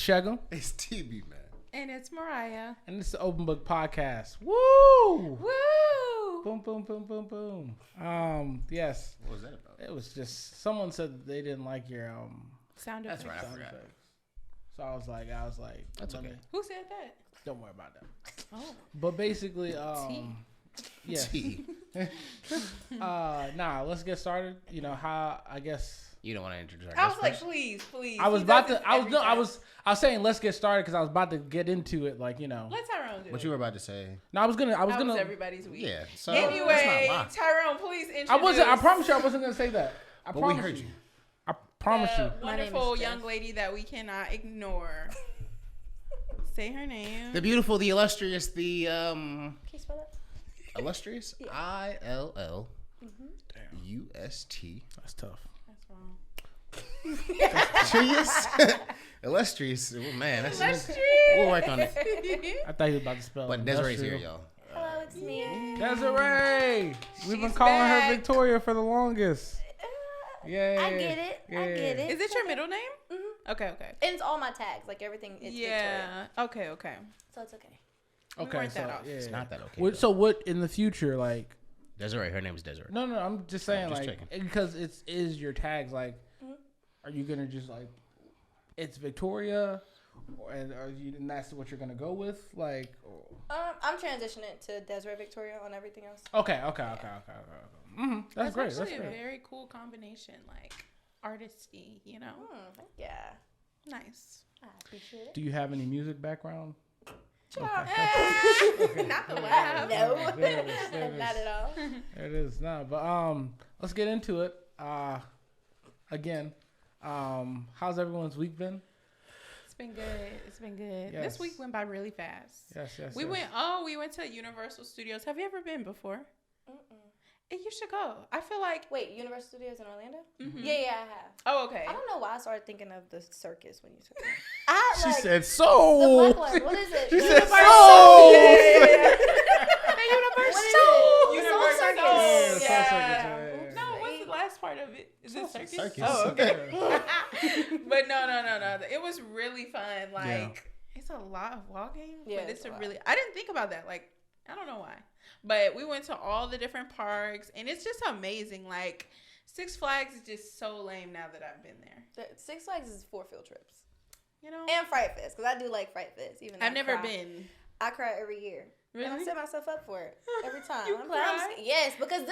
Shegum. It's TB, man. And it's Mariah. And it's the Open Book Podcast. Woo! Woo! Boom, boom, boom, boom, boom. Yes. What was that about? It was just someone said that they didn't like your Sound effects. That's right. I sound forgot. effects. So I was like, That's okay. Who said that? Don't worry about that. Oh. But basically, yeah. T. Let's get started. You know how I guess. You don't want to introduce our I was guest like, first? please. I was He about does to. this I was every no. time. I was saying let's get started because I was about to get into it. Like Let Tyrone do What it. you were about to say? No, I was gonna. How was everybody's week? Yeah. So Anyway, that's not Tyrone, please introduce. I wasn't. I promise you, I wasn't gonna say that. I But promise we heard you. I promise you. the My name wonderful is young Jess. lady that we cannot ignore. Say her name. The beautiful, the illustrious, the Can you spell that? illustrious. Yeah. ILLUST. That's tough. That's wrong. Illustrious. Illustrious. Oh, man, that's we'll work on it. I thought he was about to spell. But Desiree's here, industrial. y'all. Hello, it's me. Desiree. We've been She's calling back. her Victoria for the longest. Yeah. I get it. I get it. Is it your middle name? Mm-hmm. Okay. And it's all my tags, like everything. It's Victoria, Okay. so it's okay. We Okay. worked So that off. yeah. It's not that okay. What, so what in the future, like? Desiree, her name is Desiree. No. I'm just saying, just like, checking. because it is your tags. Like, are you gonna just like, it's Victoria, and and that's what you're gonna go with, like? I'm transitioning to Desiree Victoria on everything else. Okay. Mm-hmm. That's great. That's actually a great. very cool combination, like artisty, you know. Yeah, Nice. I appreciate it. Do you have any music background? Not the laugh. No, There it is, there it is. not at all. There it is. No, but let's get into it. Again, how's everyone's week been? It's been good. Yes. This week went by really fast. Yes. We went to Universal Studios. Have you ever been before? And you should go. I feel like. Wait, Universal Studios in Orlando? Mhm. Yeah, I have. Oh, okay. I don't know why I started thinking of the circus when you said that. She said the so. black one. What is it? She said Universal. so. The Universal. What is it? Universal. Soul Circus. Yeah, Soul Yeah. Circus, yeah. No, what's the last part of it? Is it circus? Circus. Oh, okay. Yeah. But no. It was really fun. Like, it's a lot of walking. Yeah, But it's it's a a lot. really. I didn't think about that. Like, I don't know why. But we went to all the different parks, and it's just amazing. Like, Six Flags is just so lame now that I've been there. Six Flags is 4 field trips. You know? And Fright Fest, because I do like Fright Fest. Even though I've I never cry. been. I cry every year. And I Really? set myself up for it every time. You I'm cry? yes, because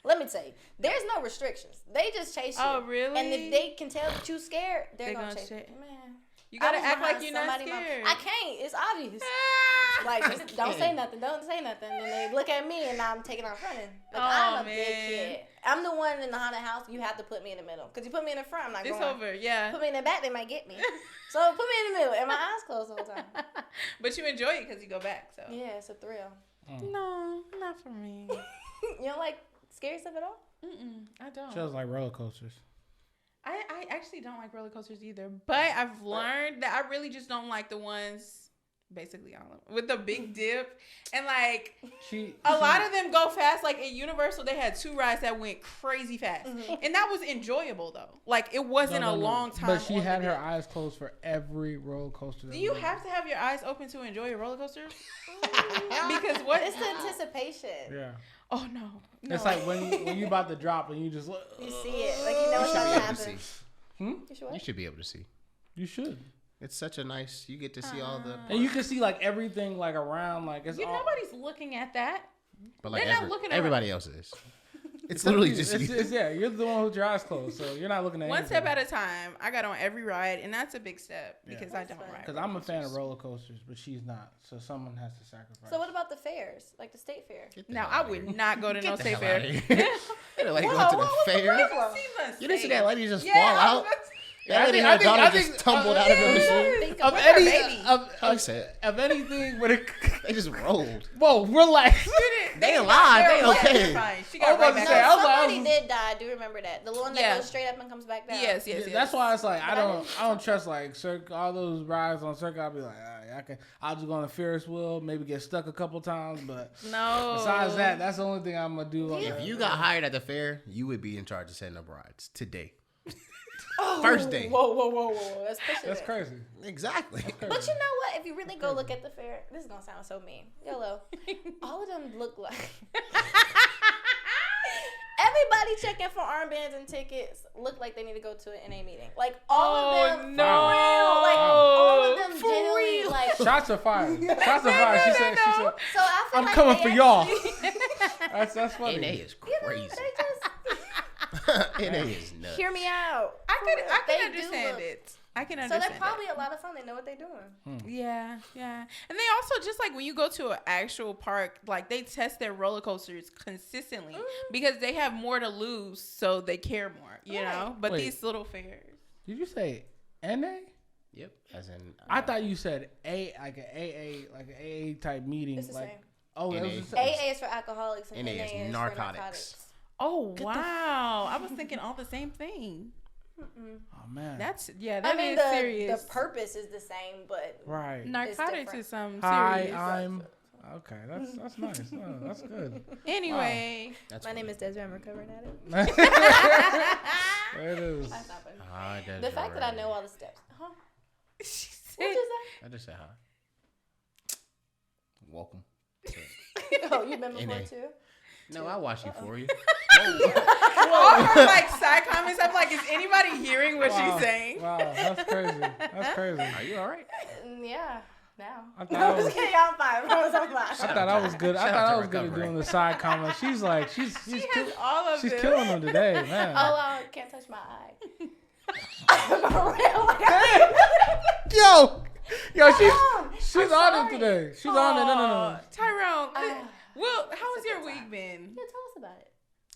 let me tell you, there's no restrictions. They just chase you. Oh, really? And if they can tell that you scared, they're They gonna gonna chase you. chase- Man. You gotta I was act like behind you're not somebody scared. I can't. It's obvious. Like, just don't say nothing. Don't say nothing. And they look at me and I'm taking off running. Like, I'm a big kid. I'm the one in the haunted house. You have to put me in the middle. Because you put me in the front, I'm not It's going. over, yeah. Put me in the back, they might get me. So put me in the middle. And my eyes closed the whole time. But you enjoy it because you go back, so. Yeah, it's a thrill. No, not for me. You don't like scary stuff at all? I don't. She does like roller coasters. I actually don't like roller coasters either, but I've learned that I really just don't like the ones, basically all of them, with the big dip. And like, a lot of them go fast. Like at Universal, they had 2 rides that went crazy fast. And that was enjoyable though. Like it wasn't a long time. But she on had the her dip. eyes closed for every roller coaster. Do you have to have your eyes open to enjoy a roller coaster? Because what? It's the anticipation. Yeah. Oh no. It's like when you about to drop and you just look. You see it. Like you know You what's should be about to able to happen. see. You should You what? should be able to see. You should. It's such a nice. You get to see all the. And you can see like everything like around like it's all. Nobody's looking at that. But like They're not looking at everybody else is. It's literally just you. yeah, you're the one with your eyes closed, so you're not looking at One step at a time. I got on every ride, and that's a big step because I don't ride. Because I'm a fan of roller coasters, but she's not, so someone has to sacrifice. So what about the fairs? Like the state fair? Now I would not go to no state fair. You didn't like going to the fair. You didn't see that lady just fall out. That lady and her daughter just tumbled out of the machine. Think Of about any, her baby. of anything, but it, They just rolled. whoa, relax. They alive. They okay. She got right back No, up. somebody did die. I do remember that. The one that Yeah. goes straight up and comes back down. Yes. That's why it's like I But I don't trust like all those rides on Circuit. I'll be like, all right, I'll just go on a Ferris wheel, maybe get stuck a couple times, but No. besides that, that's the only thing I'm gonna do. If you got hired at the fair, you would be in charge of setting up rides today. First day. Whoa. That's crazy. Exactly. But you know what? If you really go look at the fair, this is gonna sound so mean. YOLO. All of them look like. Everybody checking for armbands and tickets look like they need to go to an NA meeting. Like all of them, no. for real. Like all of them, genuinely. Like shots are fired. Shots are fired. She said. So I feel I'm like coming for y'all. That's funny. NA is You know, crazy. NA is nuts. Hear me out. I can understand it. I can understand. So they're probably a lot of fun. They know what they're doing. Yeah. And they also, just like when you go to an actual park, like they test their roller coasters consistently because they have more to lose, so they care more, you know? But these little fairs. Did you say NA? Yep. As in, I thought you said like an AA type meeting. It's the like, same. Oh, NA. AA is for alcoholics and NA NA is is narcotics. for narcotics. Oh, wow. I was thinking all the same thing. Oh man, That I mean, is serious. the purpose is the same, but right. Narcotics is some Hi, serious. I'm. Okay, that's nice. Oh, that's good. Anyway, my name is Desiree. I'm recovering at it. There it is. That's not funny. The fact that I know all the steps. Huh? she What said, is that? I just said hi. Welcome. Oh, you've been before NA. too? No, I watched it for you. all her like side comments, I'm like, is anybody hearing what she's saying? Wow, that's crazy. That's crazy. Are you all right? Yeah. Now. I thought I I was was. kidding. I'm fine. I was fine. I thought I was good. I Shout out thought to I was good at recovery. doing the side comment. She's like, she's All of she's them. killing them today, man. Oh, I can't touch my eye. For real. Yo, Mom, she's I'm on sorry. it today. She's on it. No. Tyrone, Ah. well, how was It's a your good week time. been? Yeah, tell us about it.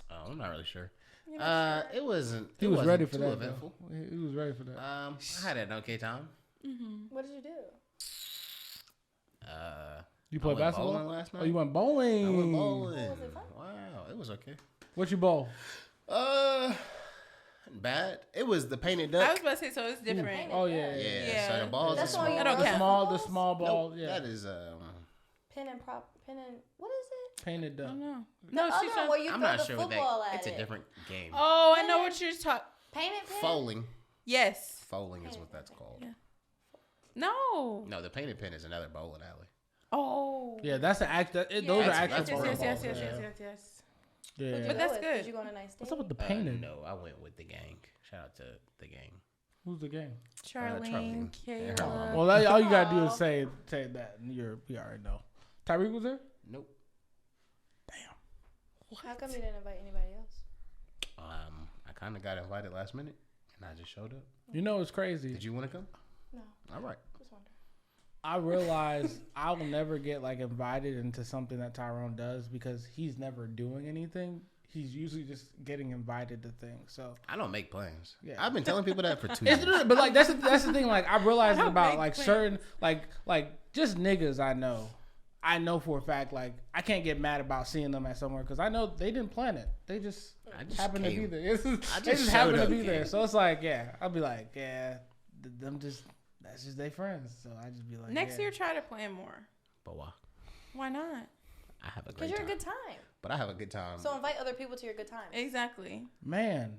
Oh, I'm not really sure. You're not It wasn't. He it was wasn't ready for too that. eventful. Though. He was ready for that. I had an okay time. What did you do? You I play went basketball bowling last night. Oh, you went bowling. I went bowling. Was it fun? Wow, it was okay. What you bowl? Bad. It was the painted I duck. was about to say, so it's different. Oh yeah. Yeah. So the balls That's are why small. you I don't wear count. The small ball. Nope, Yeah. That is Pin and what is it? Painted I duck. don't know. The No, other she's one where you I'm throw not the sure what football that. at It's it. a different game. Oh, I know what you're talking. Painted pin? Foaling. Yes. Foaling is what that's called. Yeah. No. No, the painted pin is another bowling alley. Oh. Yeah, that's the act. Those are That's- actual that's Yes, bowling yes, yes, balls. yes, Yeah. yes, yes, yes. Yeah. Who'd you But go that's with? good. Did you go on a nice date? What's up with the painted? No, I went with the gang. Shout out to the gang. Who's the game? Charlene, Charlene. Kayla. Well, all you gotta do is say that, and you already know. Tyreek was there. Nope. How come you didn't invite anybody else? I kind of got invited last minute, and I just showed up. You know it's crazy. Did you want to come? No. All right. Just wondering. I realize I will never get like invited into something that Tyrone does because he's never doing anything. He's usually just getting invited to things. So I don't make plans. Yeah. I've been telling people that for 2 it's, years. but like that's the thing. Like I realized don't about make like plans. certain like just niggas I know for a fact like I can't get mad about seeing them at somewhere because I know they didn't plan it. They just happen to be came. there. They just showed happen to up, be there. gang. So it's like I'll be like them just that's just their friends. So I just be like Next year, try to plan more. But why? Why not? I have a Because great you're time. a good time. But I have a good time. So invite other people to your good times. Exactly. man.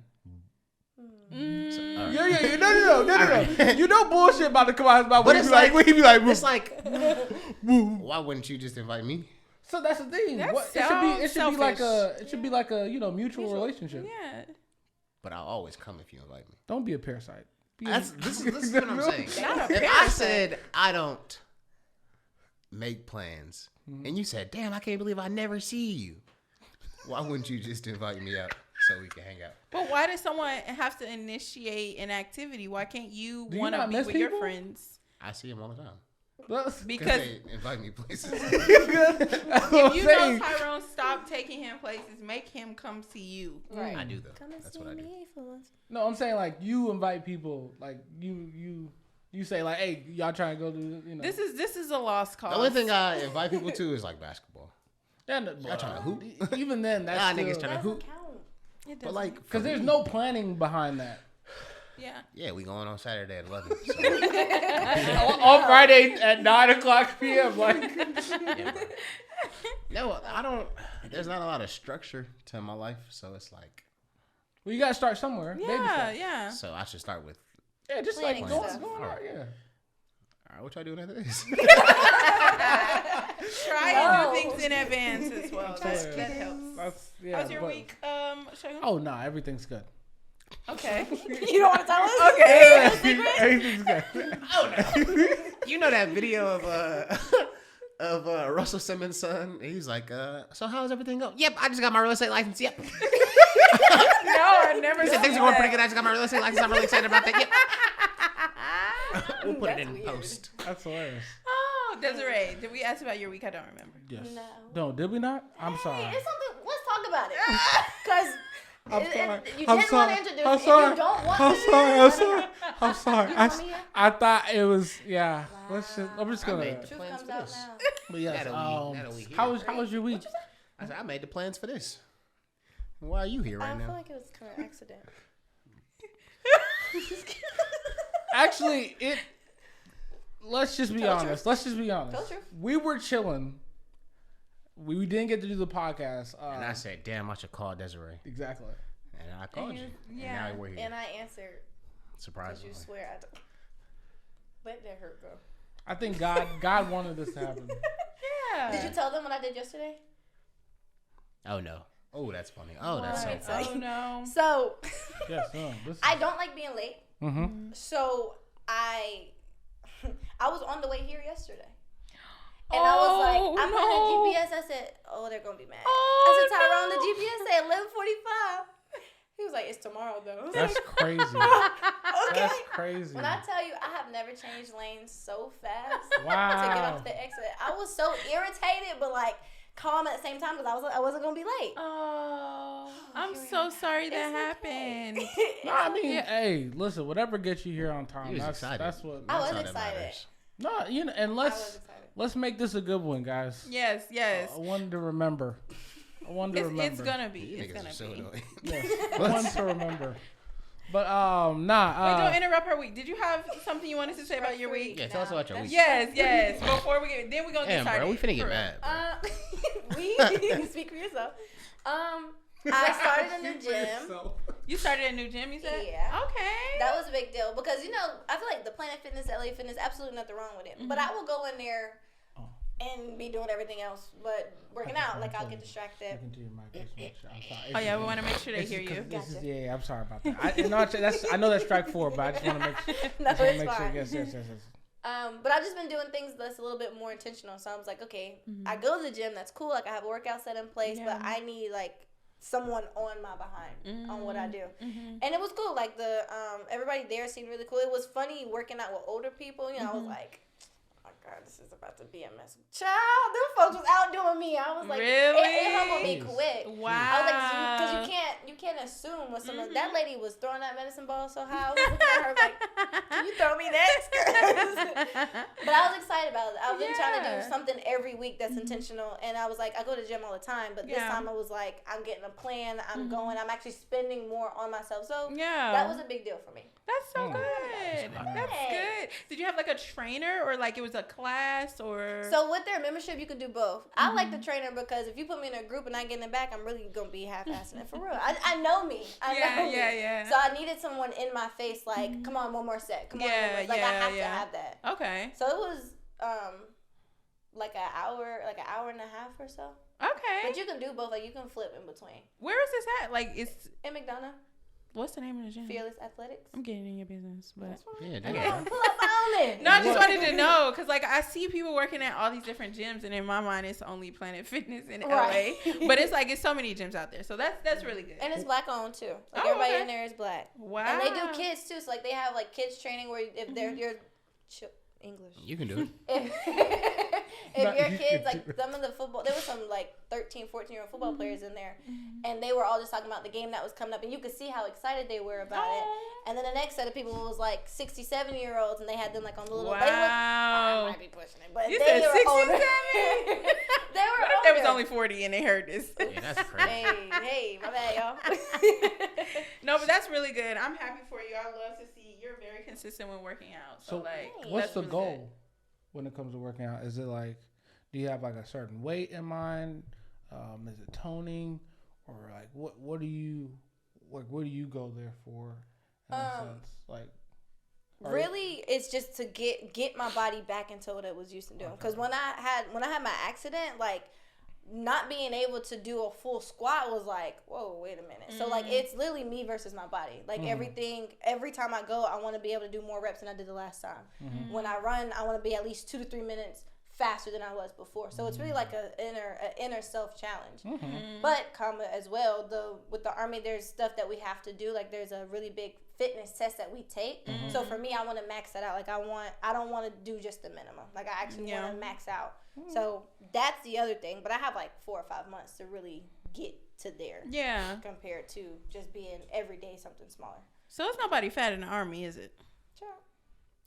Mm. All right. Yeah, no. You know bullshit about to come out about But what it's he be like, It's like, why wouldn't you just invite me? So that's the thing. That It should be like sounds a mutual relationship. Yeah. But I'll always come if you invite me. Don't be a parasite. This is what I'm saying. Not a If I parasite. said I don't make plans, and you said, "Damn, I can't believe I never see you," why wouldn't you just invite me out so we can hang out? But why does someone have to initiate an activity? Why can't you Do you want to not be miss with your people? friends? I see them all the time That's Because they invite me places. what if you know saying. Tyrone, stop taking him places. Make him come see you. Right. I do though. Come and That's see what I do. me for once. No, I'm saying like you invite people. Like you say like, hey, y'all trying to go to This is a lost cause. The only thing I invite people to is like basketball. Y'all trying to hoop? Even then, that's Nah, still, niggas trying to Doesn't hoop. count. It But doesn't. like, because there's no planning behind that. Yeah. we going on Saturday at 11. So, On Friday at 9:00 p.m. Like, yeah, bro. No, I don't. There's not a lot of structure to my life, so it's like Well, you gotta start somewhere. Yeah, yeah. So I should start with. Yeah, just Planning like going stuff. out. Yeah. All right, what y'all doing after this? Try and do things in advance as well. That helps. How's your week, Shagun? Oh no, everything's good. Okay. You don't want to tell us? Okay. Everything's good. Oh no! You know that video of Russell Simmons' son? He's like, so how's everything going? Yep, I just got my real estate license. Yep. No, I never. He said things are going pretty good. I just got my real estate license. I'm really excited about that. Yep. We'll put it in weird. post. That's hilarious. Oh, Desiree, did we ask about your week? I don't remember. Yes. No. No, did we not? I'm sorry. Hey, it's something. Let's talk about it. Because you I'm didn't sorry. want to introduce I'm it. sorry. You don't want I'm to. sorry. I'm sorry. I'm sorry. You want me? I thought it was yeah. Wow. I'm just I gonna. made the Truth plans comes for out this. now. But yes. That'll we hear. How was your week? I said I made the plans for this. Why are you here right I feel now? like it was kind of accident. Actually, let's just be Tell the honest. Let's just be honest. Tell the truth. We were chilling. We didn't get to do the podcast. And I said, damn, I should call Desiree. Exactly. And I called you. Yeah. And now we're here. And I answered because Surprisingly. you swear I don't. Let that hurt go. I think God wanted this to happen. Yeah. Did you tell them what I did yesterday? Oh, no. Oh, that's funny. Oh, that's so What? funny. Oh no. So, Yes. No. Listen. I don't like being late. Mm-hmm. So I was on the way here yesterday. And I was like, I'm on the GPS. I said, oh, they're going to be mad. I said, Tyrone, the GPS said 11:45. He was like, it's tomorrow, though. I was That's like, crazy. okay. That's crazy. When I tell you, I have never changed lanes so fast Wow. to get off the exit. I was so irritated, but like calm at the same time because I wasn't going to be late. Oh, I'm here we so are. sorry that It's happened. okay. No, I mean, hey, listen, whatever gets you here on time. He was That's excited. that's what. I was That's all that excited. matters. No, you know, and I was excited. let's make this a good one, guys. Yes, yes. One to remember. One to remember. It's gonna be. You It's niggas gonna are so be. annoying. Yes, one to remember. But Wait, nah. don't interrupt her week. Did you have something you wanted to say about your week? Yeah, tell us about your week. Yes, yes. Before we get, then we're gonna get Damn, started. bro, we finna get For- mad. We speak for yourself. I started a new gym. You started a new gym, you said? Yeah. Okay. That was a big deal because I feel like the Planet Fitness, LA Fitness, absolutely nothing wrong with it. But I will go in there and be doing everything else, but working out, like I'll get distracted. Look into your mic, just make sure. I'm sorry. Oh yeah, we want to make sure they This is hear you. 'cause this is- Gotcha. yeah, I'm sorry about that. I know that's strike 4, but I just want to make sure. No, just wanna it's make sure. fine. Yes. But I've just been doing things that's a little bit more intentional. So I was like, okay, I go to the gym, that's cool. Like I have a workout set in place, but I need like someone on my behind on what I do. And it was cool. Like the everybody there seemed really cool. It was funny working out with older people. You know, I was like, oh my God, this is about to be a mess. Child, them folks was outdoing me. I was like, Really? it humbled me quick. Wow. I was like, because you can't assume what someone. That lady was throwing that medicine ball so high. I was looking at her like, can you throw me next? But I was excited about it. I've been trying to do something every week that's intentional, and I was like, I go to the gym all the time, but this time I was like, I'm getting a plan. I'm going. I'm actually spending more on myself. So that was a big deal for me. That's so good. That's good. Did you have like a trainer or like it was a class or? So with their membership, you could do both. I like the trainer because if you put me in a group and I get in the back, I'm really gonna be half-assing it for real. I know me. I know me. Yeah. So I needed someone in my face, like, come on, one more set. Come on, one more. Like I have to have that. Okay. So it was like an hour and a half or so. Okay. But you can do both. Like you can flip in between. Where is this at? Like it's. In McDonough, What's the name of the gym? Fearless Athletics. I'm getting in your business, but. That's fine. Yeah, I damn. can pull up my own. No, I just wanted to know because, like, I see people working at all these different gyms, and in my mind, it's only Planet Fitness in Right. LA. But it's like it's so many gyms out there, so that's really good. And it's black owned too. Like Oh, everybody okay. in there is black. Wow. And they do kids too. So like they have like kids training where if they're your English. You can do it. If Not your you kids, can like do it. some of the football, there was some like 13, 14-year-old football players in there. And they were all just talking about the game that was coming up. And you could see how excited they were about it. And then the next set of people was like 67-year-olds. And they had them like on the little, I Wow. might be pushing it. But You they said were older. 67? They were What if older. there was only 40 and they heard this? Yeah, that's crazy. Hey, my bad, y'all. No, but that's really good. I'm happy for you. I love to see you're very consistent when working out. So, So like, what's that's the really goal good. when it comes to working out? Is it like, do you have like a certain weight in mind? Is it toning, or like what do you what do you go there for? In a sense, like. Really, it's just to get my body back into what it was used to doing. Because when I had my accident, like not being able to do a full squat was like, whoa, wait a minute. So like it's literally me versus my body. Like everything, every time I go, I want to be able to do more reps than I did the last time. When I run, I want to be at least 2 to 3 minutes faster than I was before. So it's really like an inner self challenge. But as well, with the Army, there's stuff that we have to do. Like there's a really big fitness test that we take. So for me, I want to max that out. Like I don't want to do just the minimum. Like I actually want to max out. So that's the other thing. But I have like 4 or 5 months to really get to there. Yeah. Compared to just being every day something smaller. So it's nobody fat in the Army, is it? Sure.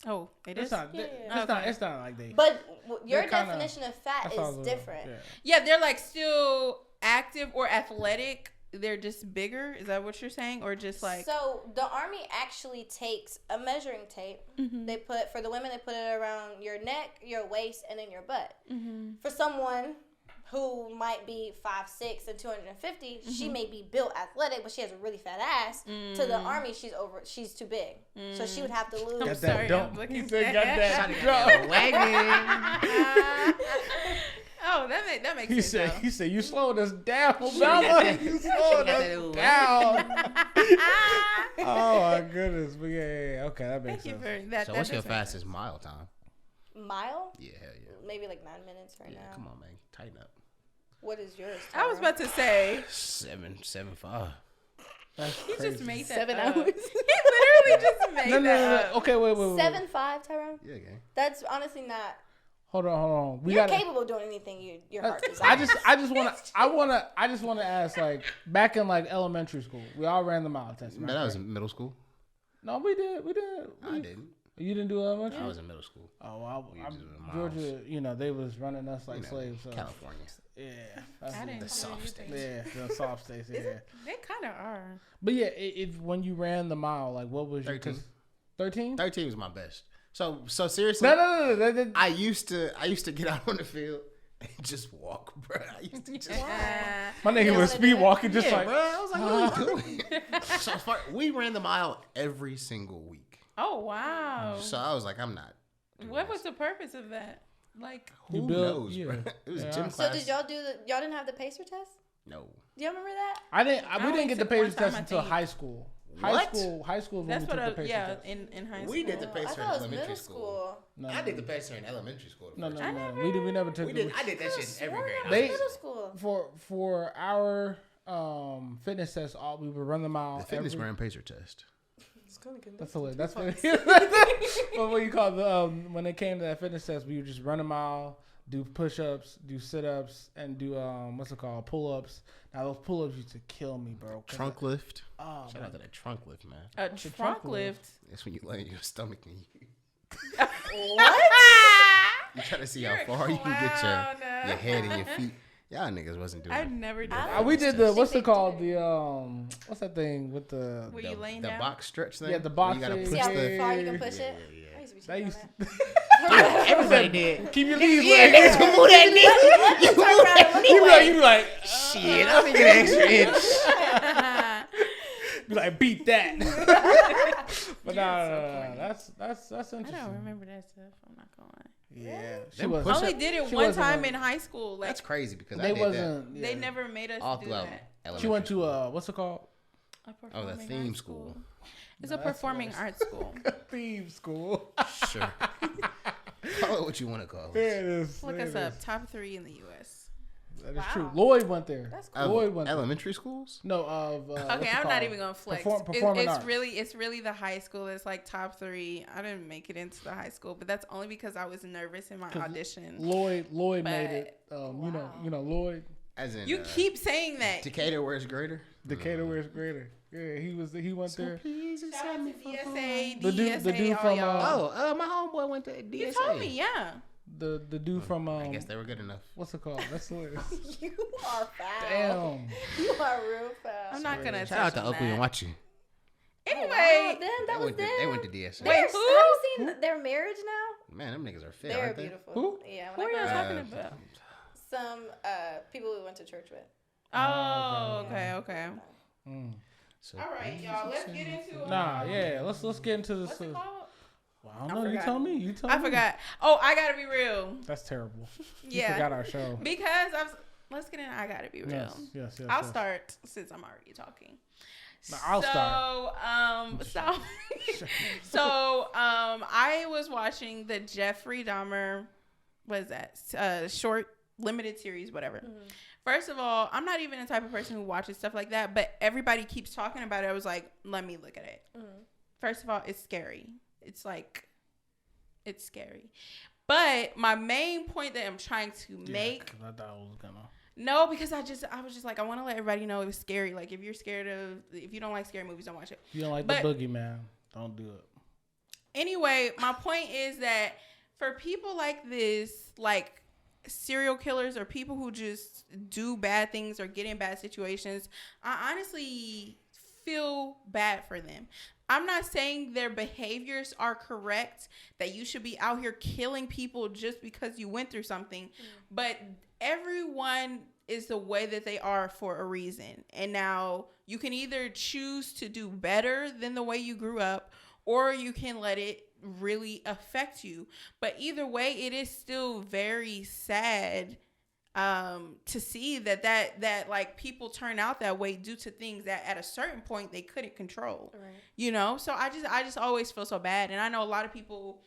Oh, it is? It's not like they. But your definition of fat is different. Yeah, they're like still active or athletic. They're just bigger. Is that what you're saying, or just like? So the Army actually takes a measuring tape. They put for the women. They put it around your neck, your waist, and then your butt. For someone who might be 5'6" and 250, she may be built athletic, but she has a really fat ass. To the Army, she's too big, so she would have to lose. I'm sorry, I'm looking got that wagon. Oh, that makes sense. He said, you slowed us down, Bella. You slowed us down. Oh, my goodness. But yeah. Okay, that makes sense. So what's your fastest mile time? Mile? Yeah, hell yeah. Maybe like 9 minutes now. Come on, man. Tighten up. What is yours? I was about to say 7.75. He just made that 7 up. hours. He literally just made that up. Okay, wait. 7.5, Tyrone? Yeah, gang. That's honestly not. Hold on. You're capable of doing anything your heart desires. I just want to ask, like, back in like elementary school, we all ran the mile test. Man, that was in middle school. No, we did. I didn't. You didn't do elementary? I was in middle school. Oh, well, Georgia, they was running us like slaves. So. California. Yeah, that's the soft states. Yeah, the soft states. Yeah, they kind of are. But yeah, if when you ran the mile, like, what was your 13? 13 was my best. So seriously, no. I used to get out on the field and just walk, bro. I used to just walk. My nigga was speed walking, just like, bro. I was like, what are you doing? So we ran the mile every single week. Oh wow! So I was like, I'm not. What was the purpose of that? Like, who knows, bro? It was gym class. So did y'all y'all didn't have the pacer test? No. Do y'all remember that? We didn't get the pacer test until high school. High school. That's what in high school. We did the pacer in elementary school. No, I did the pacer in elementary school. No. We never took. I did that shit in every grade. Middle school. For our fitness test, we would run the mile. The fitness grand pacer test. That's hilarious. That's what you call the when it came to that fitness test, we would just run a mile, do push-ups, do sit-ups, and do what's it called, pull-ups. Now those pull-ups used to kill me, bro. Trunk lift. Oh, shout out to that trunk lift, man. A trunk lift. That's when you lay on your stomach and you. What? You try to see how far you can get your head and your feet. Y'all niggas wasn't doing. I never did that. We did the what's it called, the what's that thing with the were you laying down? The box stretch thing. Yeah, the box. You gotta push see how far you can push it. Yeah. I used to be cheating on that. Everybody did. Keep your knees Yeah, you move that knee. You move that knee. You be like, shit, I'm gonna get an extra inch. be like, beat that. But no, that's interesting. I don't remember that stuff. I'm not gonna lie. Yeah, She I only did it one time in high school. Like, that's crazy because they wasn't. They never made us all do throughout that. She went to what's it called? The theme school. It's a performing arts school. Theme school. Sure. Call it what you want to call it. There it is. Look us up. Top 3 in the U.S. That is true. Lloyd went there. That's cool. Lloyd went there. Elementary schools? No, of okay, I'm not even gonna flex. Performing arts. It's really the high school that's like top 3. I didn't make it into the high school, but that's only because I was nervous in my audition. Lloyd made it. You know Lloyd. As in, you keep saying that. Decatur wears greater. Decatur wears greater. Yeah, he went there. Please Shout out to DSA, the dude from my homeboy went to DSA. You told me, yeah. The dude from I guess they were good enough. What's it called? That's hilarious. You are foul. Damn. You are real foul. I'm not gonna shout out to Oakley and Watchy. Anyway, that was them. They went to DSA. Wait, Have you seen their marriage now? Man, them niggas are fit. They're aren't they? beautiful. Who? Yeah. who are you talking about? Some people we went to church with. Oh, okay. Mm. So, All right, y'all. Let's get into. Let's get into this. What's it called? Well, I don't know. You told me. I forgot. Oh, I gotta be real. That's terrible. Yeah. You forgot our show. Because let's get in. I gotta be real. Yes. I'll start since I'm already talking. No, I'll start. I was watching the Jeffrey Dahmer. What is that? Short limited series, whatever. Mm-hmm. First of all, I'm not even the type of person who watches stuff like that, but everybody keeps talking about it. I was like, let me look at it. Mm-hmm. First of all, it's scary. It's scary. But my main point that I'm trying to make. Because I thought I was gonna. No, because I was just like, I want to let everybody know it was scary. Like, if you don't like scary movies, don't watch it. If you don't like the boogeyman, don't do it. Anyway, my point is that for people like this, like serial killers or people who just do bad things or get in bad situations, I honestly feel bad for them. I'm not saying their behaviors are correct, that you should be out here killing people just because you went through something, but everyone is the way that they are for a reason. And now you can either choose to do better than the way you grew up, or you can let it really affect you. But either way, it is still very sad to see that like people turn out that way due to things that at a certain point they couldn't control. Right. You know, so I just always feel so bad. And I know a lot of people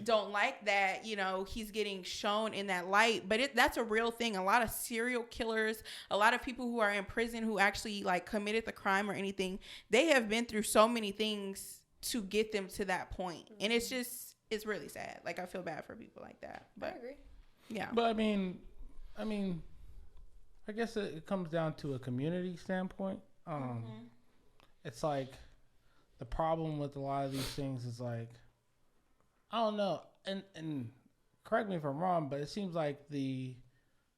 don't like that, you know, he's getting shown in that light, but that's a real thing. A lot of serial killers, a lot of people who are in prison who actually like committed the crime or anything, they have been through so many things to get them to that point. Mm-hmm. And it's really sad. Like, I feel bad for people like that. But I agree. Yeah. But I mean, I guess it comes down to a community standpoint. It's like the problem with a lot of these things is like, I don't know, and correct me if I'm wrong, but it seems like the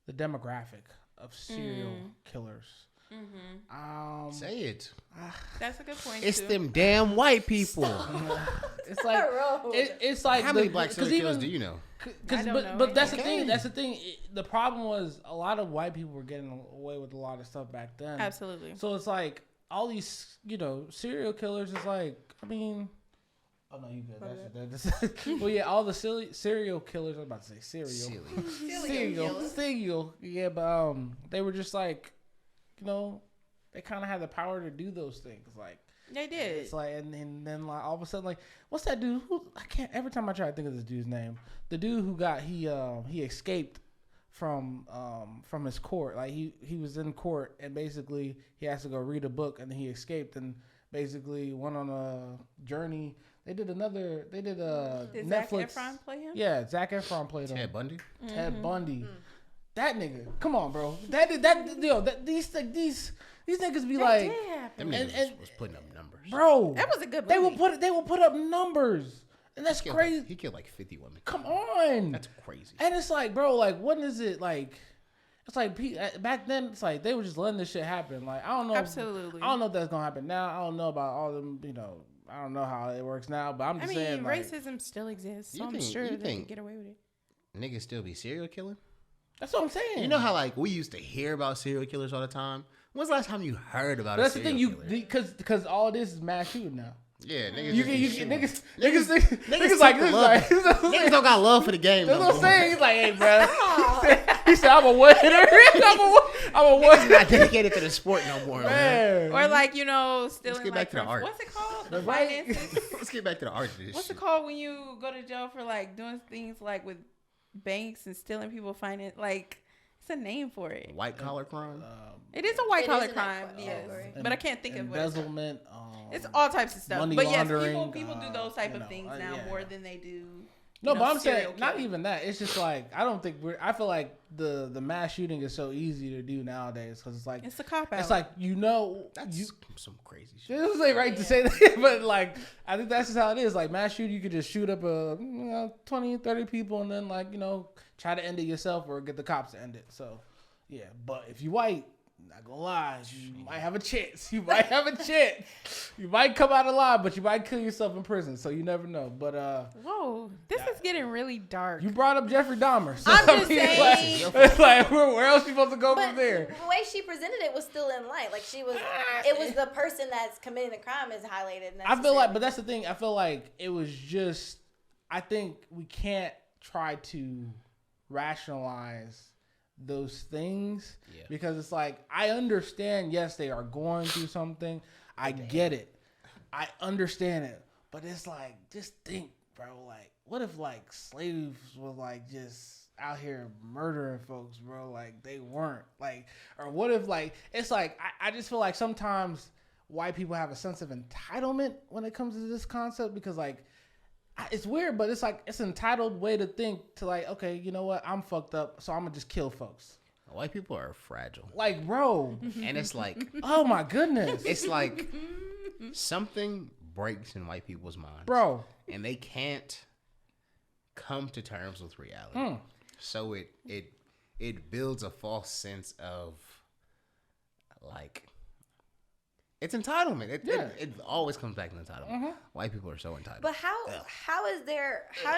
demographic of serial killers. Mm-hmm. Say it. That's a good point. It's too. them damn white people. It's like it's like how many black serial killers do you know? But that's the thing. That's the thing. The problem was a lot of white people were getting away with a lot of stuff back then. Absolutely. So it's like all these, serial killers is like, I mean. Oh no, you good. That's well, yeah, all the serial killers. I was about to say serial. Yeah, but they were just like, they kind of had the power to do those things. Like they did. It's like, and then like all of a sudden, like, what's that dude? I can't. Every time I try to think of this dude's name, the dude who got he escaped from his court. Like he was in court and basically he has to go read a book and then he escaped and basically went on a journey. They did Did Netflix. Zac Efron play him? Yeah, Zac Efron played him. Ted Bundy? Mm-hmm. Ted Bundy. Mm. That nigga. Come on, bro. These niggas be like. Them niggas was putting up numbers. Bro. That was a good movie. They will put up numbers. And that's crazy. He killed like 50 women. Come on. That's crazy. And it's like, bro, like, what is it like? It's like back then. It's like they were just letting this shit happen. Like, I don't know. Absolutely. I don't know if that's gonna happen now. I don't know about all them. I don't know how it works now. But I'm just saying, racism still exists. So I'm sure they can get away with it. Niggas still be serial killing? That's what I'm saying. You know how like we used to hear about serial killers all the time? When's the last time you heard about a serial killer? Because all this is mass shooting now. Yeah, niggas. Niggas like this. Like, niggas don't got love for the game. That's what I'm saying. He's like, hey, bro. He said, I'm a winner. I'm a winner. He's not dedicated to the sport no more, man. Or like, stealing. Let's get back to the art. What's it called? The finances. Let's get back to the art. What's it called when you go to jail for like doing things like with banks and stealing people finance? Like, it's a name for it. White collar crime. It is a white collar crime, yes. But I can't think of what embezzlement. It's all types of stuff. Money but laundering, yes, people do those type of things now more than they do. No, but I'm saying not even that. It's just like I feel like the mass shooting is so easy to do nowadays because it's like it's a cop out. It's like that's some crazy shit. It was like right to say that, but like I think that's just how it is. Like mass shooting, you could just shoot up 20, 30 people and then like try to end it yourself or get the cops to end it. So yeah, but if you white, not gonna lie, you might have a chance. You might have a chance. You might come out alive, but you might kill yourself in prison. So you never know. But whoa, this is getting really dark. You brought up Jeffrey Dahmer. So I'm just saying. It's like where else you supposed to go from there? The way she presented it was still in light. Like it was the person that's committing the crime is highlighted. I feel like, but that's the thing. I feel like it was just. I think we can't try to rationalize those things because it's like I understand. Yes, they are going through something. I get it. I understand it, but it's like just think, bro. Like, what if like slaves were like just out here murdering folks, bro? Like they weren't. Like, or what if like it's like I just feel like sometimes white people have a sense of entitlement when it comes to this concept because like. It's weird, but it's like it's an entitled way to think to like, okay, you know what? I'm fucked up, so I'm gonna just kill folks. White people are fragile. Like, bro. And it's like, oh my goodness. It's like something breaks in white people's minds. Bro. And they can't come to terms with reality. So it builds a false sense of like it's entitlement. It always comes back to entitlement. White people are so entitled. But how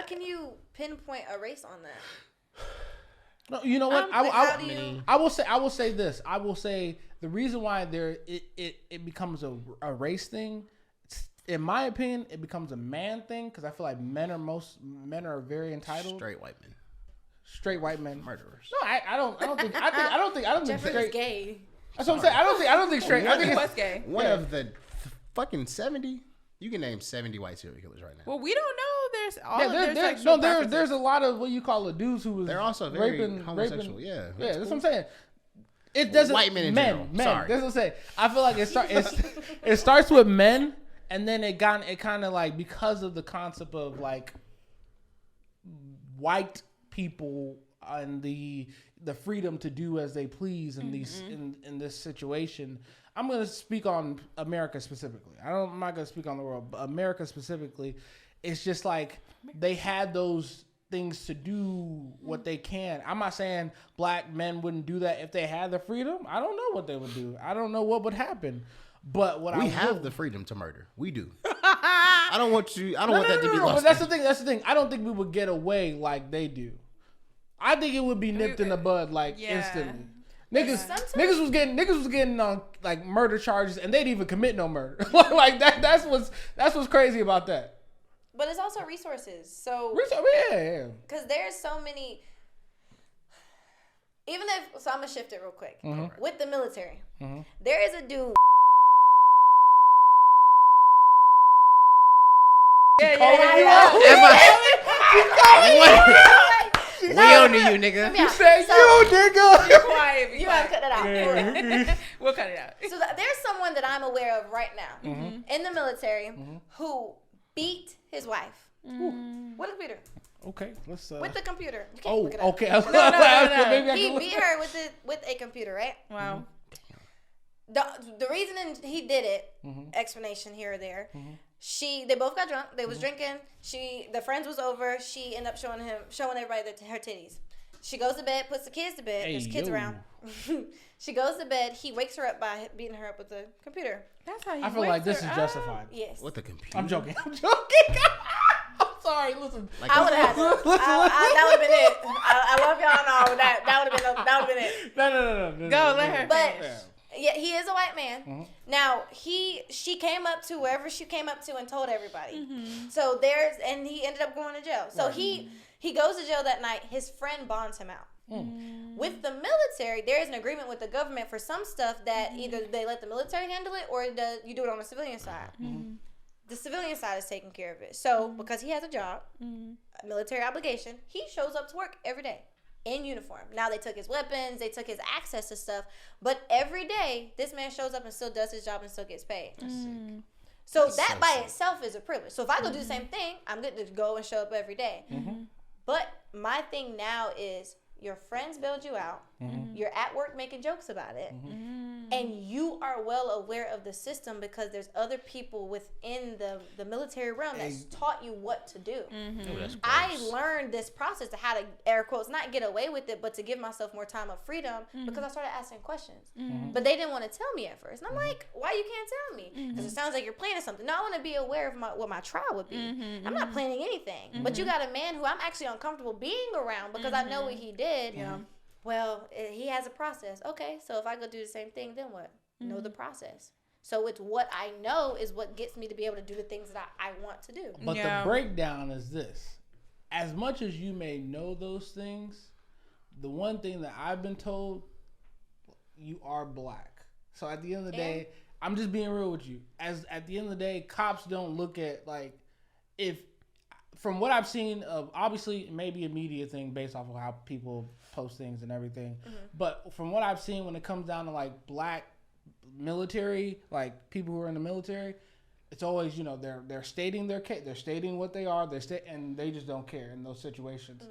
can you pinpoint a race on that? No, you know what? I will say this. I will say the reason why it becomes a race thing, in my opinion, it becomes a man thing because I feel like men are very entitled. Straight white men. Murderers. No, I don't think Jeffrey straight. is gay. That's what I'm saying. I don't think straight. I think was gay. One of the fucking 70. You can name 70 white serial killers right now. Well, we don't know. There's a lot of what you call it dudes who was. They're also very homosexual. Yeah, that's what I'm saying. It doesn't. White men in general. Sorry. That's what I'm saying. I feel like it starts with men, and then it kind of like because of the concept of like white people and the freedom to do as they please in these in this situation. I'm going to speak on America specifically. I'm not going to speak on the world, but America specifically. It's just like they had those things to do what they can. I'm not saying black men wouldn't do that if they had the freedom. I don't know what they would do. I don't know what would happen. But we have the freedom to murder. We do. I don't want that to be lost. But that's the thing. That's the thing. I don't think we would get away like they do. I think it would be nipped in the bud like instantly. Niggas was getting on like murder charges and they'd even commit no murder. Like that's what's crazy about that. But it's also resources. So yeah. Because there's so many. I'm gonna shift it real quick. With the military, there is a dude. We on to you, nigga. You said you, nigga. You're quiet. You gotta cut that out. We'll cut it out. So there's someone that I'm aware of right now in the military who beat his wife with a computer. Okay, let's. With the computer. Okay. No. He beat her with a computer, right? Wow. The reason he did it, explanation here or there. They both got drunk. They was drinking. The friends was over. She ended up showing everybody her titties. She goes to bed, puts the kids to bed. There's kids around. She goes to bed. He wakes her up by beating her up with the computer. That's how I feel like this is justified. Yes. With the computer. I'm joking. I'm sorry. Listen. I would have had to. That would have been it. I love y'all. No, that would have been it. No. Go, let her. But yeah, he is a white man. Now she came up to wherever she came up to and told everybody. So and he ended up going to jail. So he goes to jail that night. His friend bonds him out. With the military, there is an agreement with the government for some stuff that either they let the military handle it or you do it on the civilian side. The civilian side is taking care of it. So because he has a job, a military obligation, he shows up to work every day. In uniform. Now they took his weapons, they took his access to stuff, but every day this man shows up and still does his job and still gets paid. So that's that by itself is a privilege. So if I go do the same thing, I'm good to go and show up every day. But my thing now is your friends bailed you out. You're at work making jokes about it. and you are well aware of the system because there's other people within the military realm that's taught you what to do. I learned this process to how to, air quotes, not get away with it, but to give myself more time of freedom because I started asking questions. But they didn't want to tell me at first. And I'm like, why you can't tell me? Because it sounds like you're planning something. No, I want to be aware of what my trial would be. I'm not planning anything. But you got a man who I'm actually uncomfortable being around because I know what he did. Well, he has a process. Okay, so if I go do the same thing, then what? Know the process. So it's what I know is what gets me to be able to do the things that I want to do. But the breakdown is this. As much as you may know those things, the one thing that I've been told, you are black. So at the end of the day, I'm just being real with you. At the end of the day, cops don't look at, like, if, from what I've seen of, obviously, maybe a media thing based off of how people post things and everything. But from what I've seen when it comes down to, like, black military, like, people who are in the military, it's always, you know, they're stating their case, they're stating what they are, and they just don't care in those situations.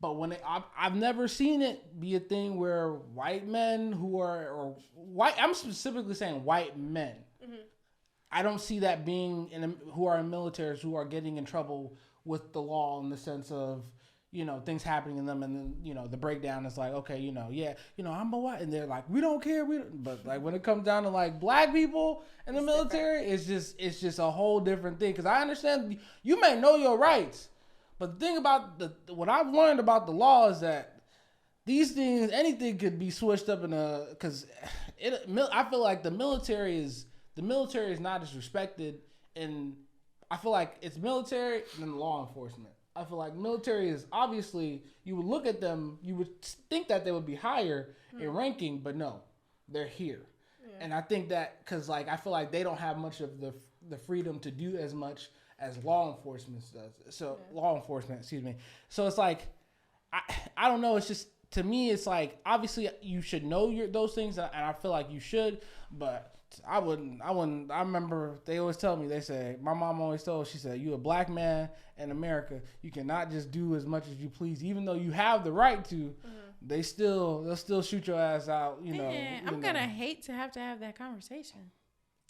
But when I've never seen it be a thing where white men who are, or white, I'm specifically saying white men, I don't see that being who are in militaries who are getting in trouble with the law in the sense of, you know, things happening in them, and then, you know, the breakdown is like, okay, you know, I'm a white, and they're like, we don't care, but like when it comes down to like black people in the military, it's just a whole different thing. Because I understand you may know your rights, but the thing about what I've learned about the law is that these things, anything could be switched up because I feel like the military is not as respected, and I feel like it's military and then law enforcement. I feel like military is obviously, you would look at them, you would think that they would be higher in ranking, but no, they're here. And I think that because, like, I feel like they don't have much of the freedom to do as much as law enforcement does. So law enforcement, excuse me. So it's like, I don't know. It's just, to me, it's like, obviously you should know those things, and I feel like you should, but I wouldn't. I remember they always tell me, they say, my mom always told, she said, you a black man in America, you cannot just do as much as you please, even though you have the right to. They'll still shoot your ass out. You know. I'm gonna hate to have that conversation.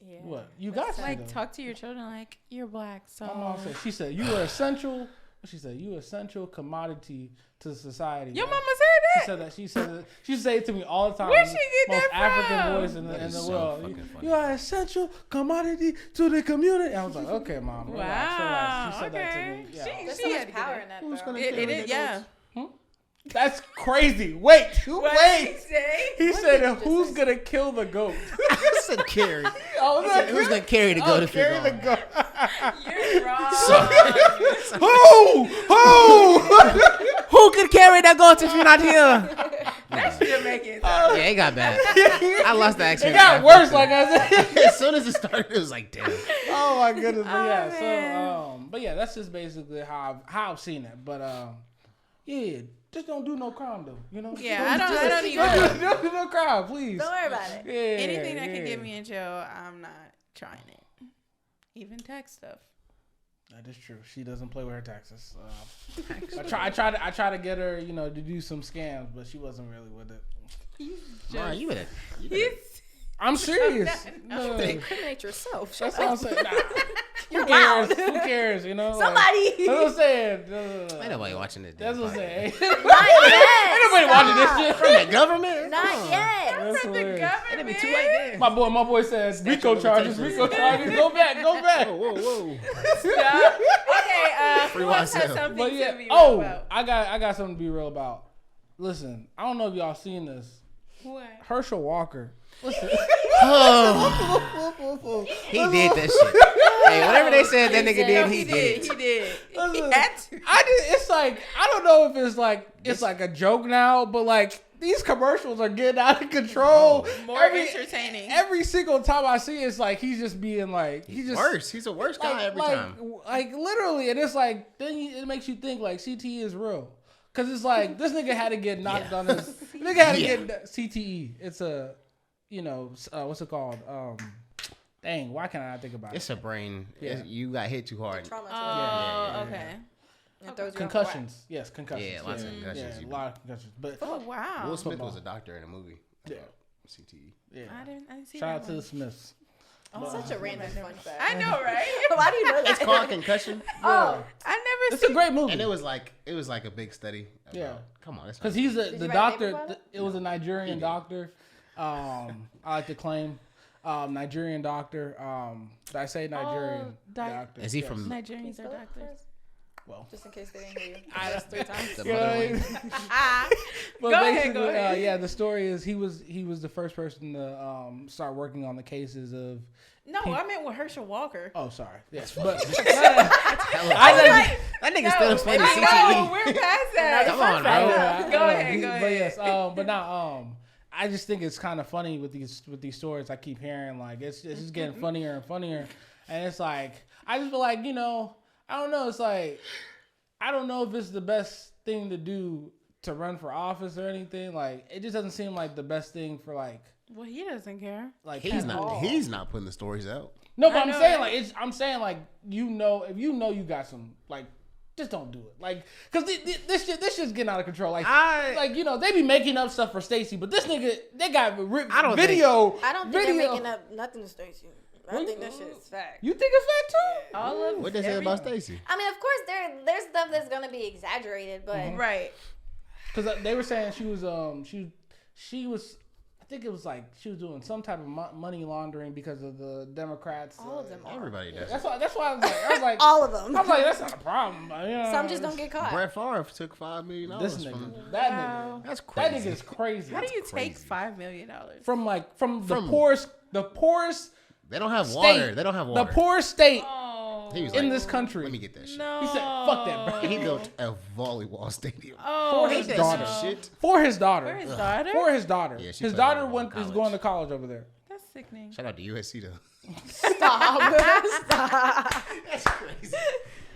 Yeah. What you got? Like, talk to your children like you're black. So my mom said, she said, you are essential. She said, you essential commodity to society. Your mama said that? She said that. She say it to me all the time. Where she get most that from? African voice in the world. You are essential commodity to the community. I was like, okay, mom. Relax. She said that to me. Yeah. There's so much power in that, though. It is, yeah. That's crazy. Wait. Wait. He said, who's going to kill the goat? I said Carrie. Who's going to carry the goat if you're gone? You're wrong. Who could carry that goat if you're not here? That should make it. Yeah, it got bad. I lost the accent. It got worse, like I said. As soon as it started, it was like, damn. Oh, my goodness. But yeah, that's just basically how I've seen it. But, yeah. Just don't do no crime, though. You know? Yeah, I don't even. Don't do no crime, please. Don't worry about it. Yeah, anything that can get me in jail, I'm not trying it. Even tax stuff. That is true. She doesn't play with her taxes. I try to get her, you know, to do some scams, but she wasn't really with it. You better. I'm serious. No. Incriminate yourself. That's what I'm saying. Nah. Who cares? You know? Somebody. That's what I'm saying. Ain't nobody watching this. That's what I'm saying. Not yet. Ain't nobody watching this shit. From the government? Not yet. That's From the hilarious. government. It'll be too late then. My boy says Rico charges. Go back. Whoa. Stop. Okay, who else has something But yeah, to be real about? I got something to be real about. Listen, I don't know if y'all seen this. What? Herschel Walker. Listen. He did that shit. Hey, whatever they said that nigga did, he did. He did. Listen, it's like, I don't know if it's like a joke now, but like these commercials are getting out of control. More entertaining. Every single time I see it, it's like he's just being like He's worse. He's a worse guy every time. Like literally, and it's like then it makes you think like CTE is real. Cause it's like this nigga had to get knocked on his nigga had to get CTE. It's a, you know, what's it called? Dang, why can't I think about it? It's a brain. Yeah. You got hit too hard. Okay. Concussions. Yes, concussions. Yeah, lots of concussions. Yeah, a lot of concussions. But wow. Will Smith was a doctor in a movie. Yeah. CTE. Yeah. I didn't see Shout that out to one. the Smiths. Such a random fun fact. I know, right? Why do you know that? It's called Concussion. Oh, I never It's seen a great movie. And it was like a big study. Yeah. Come on. Because he's Did the you write a paper doctor. about it? It was a Nigerian doctor. I like to claim. Nigerian doctor. Did I say Nigerian doctor? Is he Yes. from Nigerians are doctors. Well, just in case they didn't hear you. That's 3 times. the you know what I mean? But Go basically, ahead. yeah, the story is he was the first person to start working on the cases of. No, I meant with Herschel Walker. Oh, sorry. Yes, but that nigga still explaining No, CTE. we're past that. Come on, bro. Go ahead. But yes, but now, I just think it's kind of funny with these stories I keep hearing. Like it's just getting funnier and funnier, and it's like I just feel like I don't know. It's like I don't know if it's the best thing to do to run for office or anything. Like it just doesn't seem like the best thing for like. Well, he doesn't care. Like He's not putting the stories out. No, but I I'm saying like if you got some like. Just don't do it, like, cause this shit's getting out of control. Like, they be making up stuff for Stacey, but this nigga, they got video. I don't think they're making up nothing to Stacey. I think that shit is fact. You think it's fact too? All of What they say about Stacey? I mean, of course, there's stuff that's gonna be exaggerated, but right. Cause they were saying she was. I think it was like she was doing some type of money laundering because of the Democrats. all of them are. Everybody does. That's why I was like, all of them. I was like, that's not a problem. Some just don't get caught. Brett Favre took $5 million. This nigga, that nigga, That's that crazy. nigga is crazy. How do you take crazy. $5 million? From the poorest. They don't have state, water. They don't have water. The poorest state He was in like, this country. Let me get that shit. No. He said, "Fuck that, bro." He built a volleyball stadium. Oh, For his Ain't that daughter. some shit? For his daughter. For his daughter? For his daughter. Yeah, she his played daughter volleyball in is college. going to college over there. That's sickening. Shout out to USC though. Stop. That's crazy.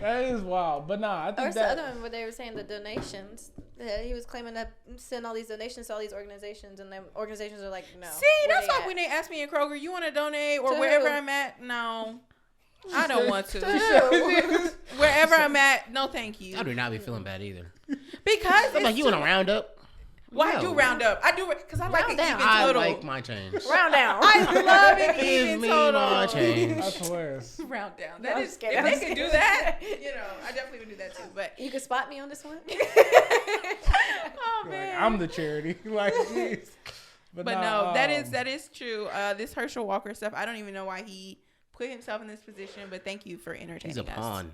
That is wild. But nah, I Or think the that. other one where they were saying the donations. That he was claiming to send all these donations to all these organizations, and then organizations are like, no. See, that's why when they ask me in Kroger, you want to donate or To wherever who? I'm at? No. I don't want to. Who? Wherever I'm at, no thank you. I do not be feeling bad either. Because I'm like, you want to round up? Well, I No. do round up. I do because I like Round an down. even I total. like my change. Round down. I love an Give even me total. my change. That's hilarious. Round down. No, That I'm is, scared. if I'm they scared. could do that, I definitely would do that too. But You can spot me on this one. oh Like, man, I'm the charity. Like, jeez. But nah, no, that is true. This Herschel Walker stuff, I don't even know why he put himself in this position. But thank you for entertaining He's a us. pawn.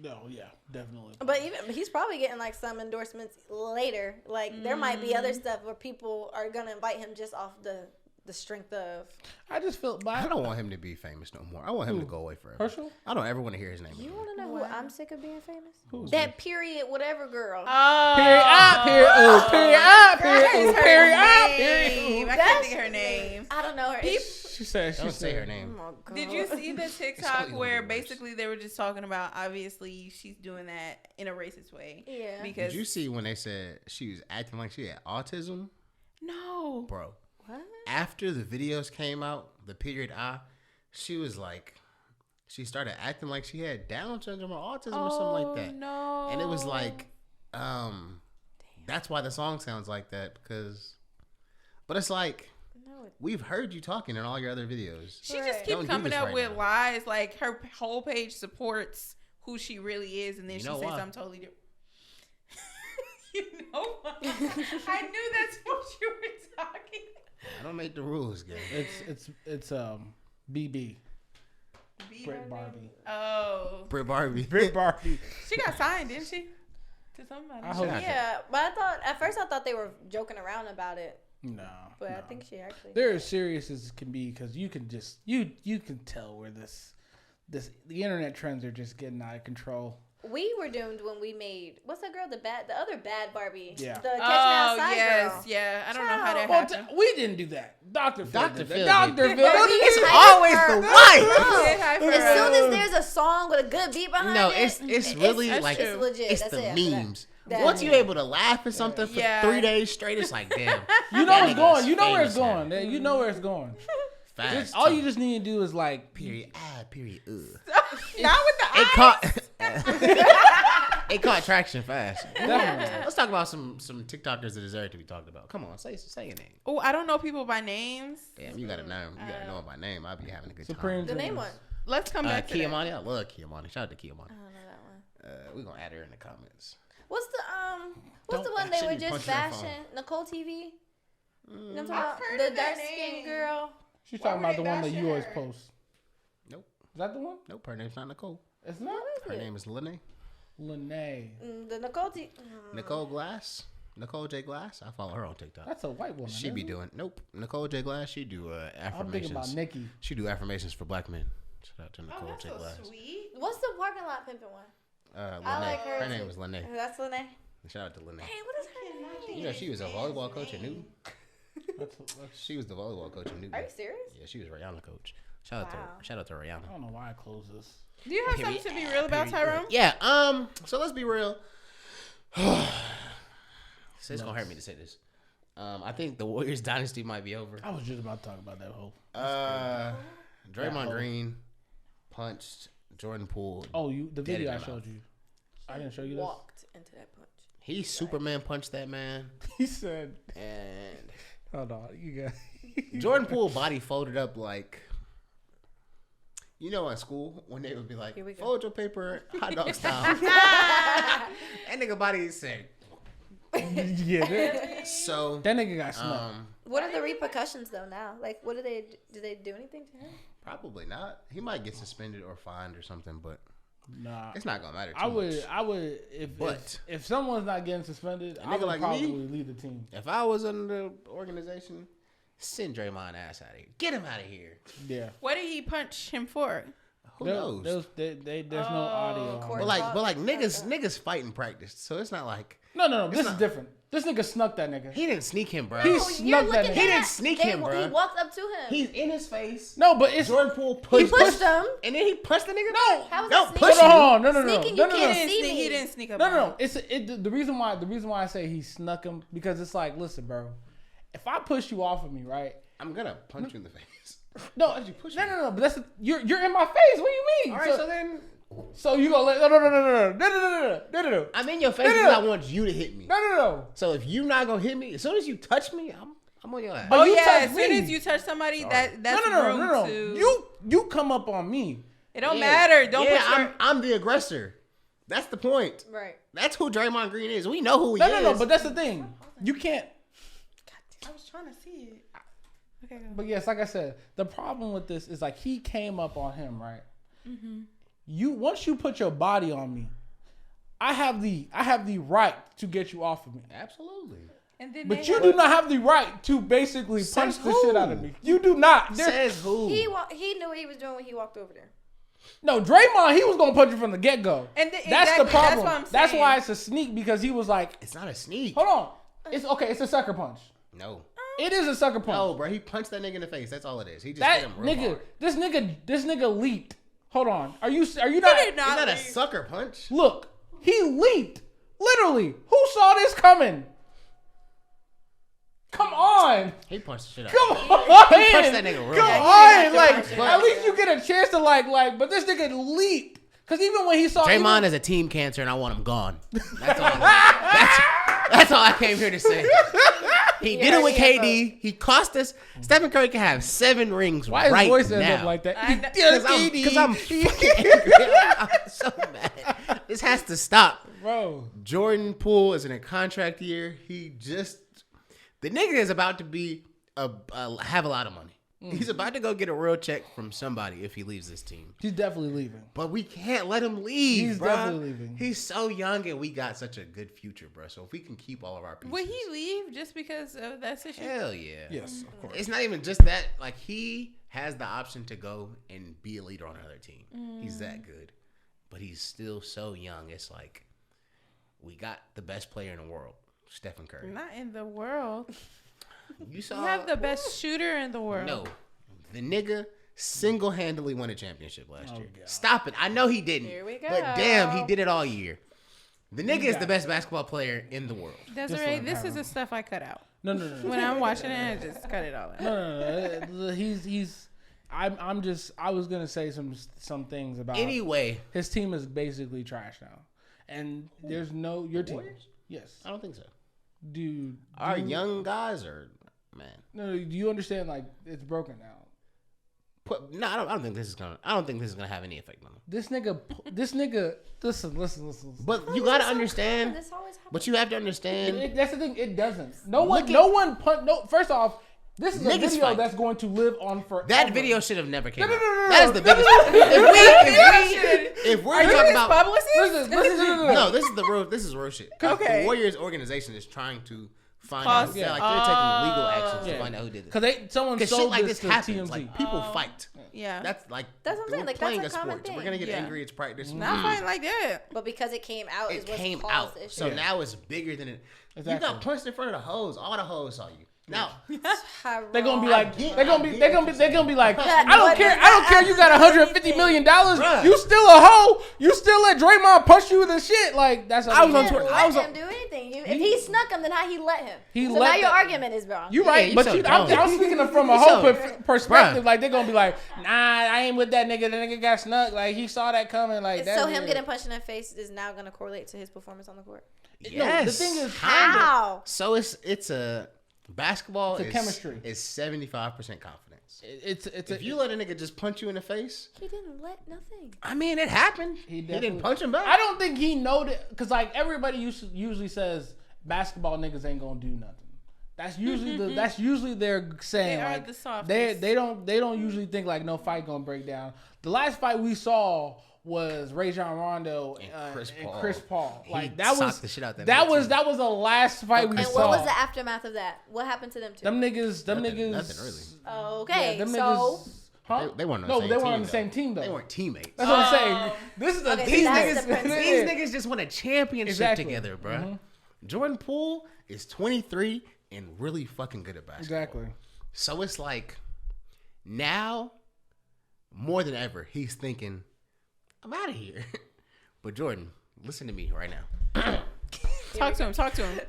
No, yeah, definitely. But even he's probably getting like some endorsements later. Like there might be other stuff where people are gonna invite him just off the strength of. I just feel. But I don't want him to be famous no more. I want him to go away forever. Herschel? I don't ever want to hear his name. You again. want to know Wow. who I'm sick of being famous? Who's That period whatever girl. Oh, Period up, period, ooh, period up, period, That is ooh, her period up, name. period. I That's can't think of her name. I don't know her. She said, Don't say her name. Oh, God. Did you see the It's TikTok only where gonna get worse. basically they were just talking about obviously she's doing that in a racist way? Yeah. Because Did you see when they said she was acting like she had autism? no. Bro, What? after the videos came out, the period I, she was like, she started acting like she had Down syndrome or autism or something like that. No. And it was like, that's why the song sounds like that because, but it's like, No. we've heard you talking in all your other videos. She Right. just keeps Don't do coming this up right with now. lies. Like her whole page supports who she really is, and then You she know says why? something totally different. You know what? I knew that's what you were talking. I don't make the rules, guys. it's BB, Be Britt her Barbie. name? Oh, Britt Barbie. Britt Barbie. she got signed, didn't she? To somebody. I hope- Yeah, but at first I thought they were joking around about it, No, but I no. think she actually. They're as serious as it can be because you can just you can tell where the internet trends are just getting out of control. We were doomed when we made what's that girl? The other bad Barbie. Yeah. The Catch Me Oh Outside yes, girl. yeah. I don't know how that Well, happened. we didn't do that. Dr. Phil. Dr. did Phil that. did Dr. that. Phil. But we It's hyped always her the up. wife. Did hype her As soon up. as there's a song with a good beat behind No, it, it's really that's like true. it's legit. it's That's the it after that. memes. That- Once you're able to laugh at something for Yeah. 3 days straight, it's like damn. You know that it's nigga going. is You know where it's famous now. going. You know where it's going. fast. All you just need to do is like period. Period. Not with the It eyes. caught. It caught traction fast. Definitely. Let's talk about some TikTokers that deserve to be talked about. Come on, say your name. Oh, I don't know people by names. Damn, you gotta know. You gotta know them by name. I'll be having a good Supreme time. The name one. Let's come back to that. Kiamani, I love Kiamani. Shout out to Kiamani. I don't know that one. We're gonna add her in the comments. What's the one they were just bashing? Nicole TV. You know what I'm talking I've about? heard The of that dark skinned name. girl. She's Why talking were about the they one that bashing you always her? post. Nope. Is that the one? Nope. Her name's not Nicole. It's not. Her name is Lene. Lene. The Nicole TV. Nicole Glass. Nicole J. Glass. I follow her on TikTok. That's a white woman. She be doing. Nope. Nicole J. Glass. She do I'm thinking about affirmations. Nikki. She do affirmations for black men. Shout out to Nicole That's J. so Glass. sweet. What's the parking lot pimping one? Lene. I like her Her name too. is Lene. That's Lene. Shout out to Lene. Hey, what is her name? You know, she was a volleyball coach at Newton. That's She was the volleyball coach at Newton. Are you serious? Yeah, she was Rihanna coach. Shout Wow. out to Rihanna. I don't know why I closed this. Do you have something to be real about, Tyrone? Yeah. So let's be real. So it's gonna hurt me to say this. I think the Warriors dynasty might be over. I was just about to talk about that whole. Draymond Green punched Jordan Poole. Oh, the Dead video in I the showed mouth. you. I didn't show you this. Walked into that punch. He Superman punched that man, He said, and "Hold on, you got." Jordan Poole body folded up like, you know, at school when they would be like, Here we go. fold your paper, hot dog style. That nigga body said. Yeah, that So nigga got snuck. What are the repercussions though now? Like, what do they do anything to him? Probably not. He might get suspended or fined or something, but Nah, it's not gonna matter too much. I would if someone's not getting suspended, I nigga would like probably me? leave the team. If I was in the organization, send Draymond ass out of here. Get him out of here. Yeah, What did he punch him for? Who knows? There's no audio. court. But like niggas fight in practice, so it's not like No. This is different. This nigga snuck that nigga. he didn't sneak him, bro. He You're snuck that looking nigga. He at didn't that. sneak him, bro. He walked up to him. He's in his face. No, but it's Jordan Poole He pushed, pushed him. and then he punched the nigga. How was No, that push sneaking? you. Hold on, no. Sneaking, you can't He see me. didn't sneak up. No. on him. It's the reason why I say he snuck him because it's like, listen, bro, if I push you off of me, right? I'm gonna punch you in the face. No, you push no, me? no. But that's you're in my face. What do you mean? All right, so then So you gonna let no. I'm in your face No. because I want you to hit me. No. So if you not gonna hit me, as soon as you touch me, I'm on your ass. But Oh you yeah, touch as soon me. as you touch somebody, that's No. rude too. You come up on me. It don't Yeah. matter. Don't Yeah, put your. I'm the aggressor. That's the point. Right. That's who Draymond Green is. We know who he is. No. But that's the thing. You can't. I was trying to see it. Okay, go. But yes, like I said, the problem with this is like he came up on him, right? Mm-hmm. Once you put your body on me, I have the right to get you off of me. Absolutely. And then But they you had- do not have the right to basically punch the shit out of me. You do not. Says who? He knew what he was doing when he walked over there. No, Draymond, he was gonna punch you from the get go. And That's exactly, the problem. That's what I'm saying. That's why it's a sneak because he was like, It's not a sneak. hold on, it's okay. It's a sucker punch. No. It is a sucker punch. No, bro. He punched that nigga in the face. That's all it is. He just that hit him real nigga, hard. this nigga leaped. Hold on. Are you not? did It's not not a leave. sucker punch. Look, he leaped. Literally. Who saw this coming? Come on. He punched the shit out. Come of him. on. He punched that nigga real Come hard. on. Like, punch him. at least you get a chance to like, but this nigga leaped. Because even when he saw Draymond even, is a team cancer, and I want him gone. That's all. That's all I came here to say. He did it with KD. He cost us. Stephen Curry can have 7 rings why his right voice now. ended up like that? I know. Because I'm fucking angry. I'm so mad. This has to stop. Bro. Jordan Poole is in a contract year. The nigga is about to be have a lot of money. He's about to go get a real check from somebody if he leaves this team. He's definitely leaving. But we can't let him leave. He's bruh. definitely leaving. He's so young, and we got such a good future, bro. So if we can keep all of our pieces, Would he leave just because of that situation? hell yeah. Yes, of course. It's not even just that. Like, he has the option to go and be a leader on another team. He's that good, but he's still so young. It's like we got the best player in the world, Stephen Curry. Not in the world. You saw. You have the best shooter in the world. No, the nigga single-handedly won a championship last year. God. Stop it. I know he didn't. Here we go. But damn, he did it all year. The nigga is the best basketball player in the world. Desiree, this is the stuff I cut out. No. When I'm watching it, I just cut it all out. No. He's. I'm just. I was gonna say some things about. Anyway, his team is basically trash now, and there's no your team. Warriors? Yes, I don't think so. Dude, our young guys are man. No, do you understand? Like it's broken now. No, I don't think this is gonna have any effect on him. This nigga. Listen. But you gotta understand. But you have to understand. That's the thing. It doesn't. First off, this is a video that's going to live on forever. That video should have never came out. No. That is the biggest. If we're talking about publicists, no, this is real shit. Okay. The Warriors organization is trying to find out. Yeah, like they're taking legal actions to find out who did this. Because someone sold shit like this this happens. TMZ. Like people fight. Yeah, that's what I'm saying. Like playing that's a common thing. We're gonna get angry. It's practice. Not fighting like that. But because it came out, it came out. So now it's bigger than it. Exactly. You got punched in front of the hose. All the hoes saw you. Now they're gonna be like, they're gonna be like, I don't care. You got $150 million. You still a hoe. You still let Draymond punch you with the shit. Like that's. I was on Twitter. I was on. Do anything. If he snuck him, then how he let him? So now your argument is wrong. You're right, but I'm speaking from a whole perspective. Like they're gonna be like, nah, I ain't with that nigga. The nigga got snuck. Like he saw that coming. Like that. So him getting punched in the face is now gonna correlate to his performance on the court. Yes. No, the thing is how. So it's a. Basketball is chemistry. Is 75% confidence. It's if you let a nigga just punch you in the face. He didn't let nothing. I mean, it happened. He didn't punch him back. I don't think he know that because like everybody usually says basketball niggas ain't gonna do nothing. That's usually their saying. They don't usually think like no fight gonna break down. The last fight we saw was Rajon Rondo and Chris Paul. Like that was the shit out that was the last fight we saw. And what was the aftermath of that? What happened to them two? Them niggas. Nothing really. Okay, yeah, so. Huh? They weren't on the same they team, weren't on the same team though. They weren't teammates. That's what I'm saying. This is these niggas just won a championship together, bro. Mm-hmm. Jordan Poole is 23 and really fucking good at basketball. Exactly. So it's like now more than ever he's thinking, I'm out of here. But Jordan, listen to me right now. Talk to him.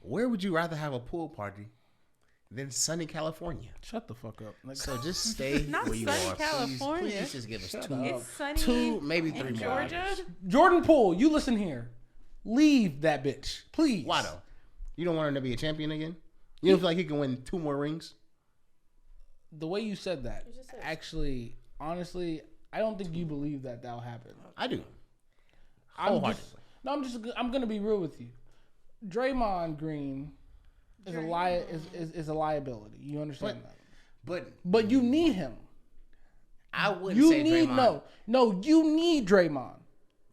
Where would you rather have a pool party than sunny California? Shut the fuck up. Like, so just stay where you are. California. Please just give us It's sunny two, maybe three more. Georgia. Jordan Poole, you listen here. Leave that bitch, please. Why though? You don't want him to be a champion again? You don't feel like he can win 2 more rings? The way you said that, actually, honestly, I don't think you believe that that'll happen. I do. I'm gonna be real with you. Draymond Green is a liability. You understand that? But you need him. I wouldn't say Draymond. No, you need Draymond.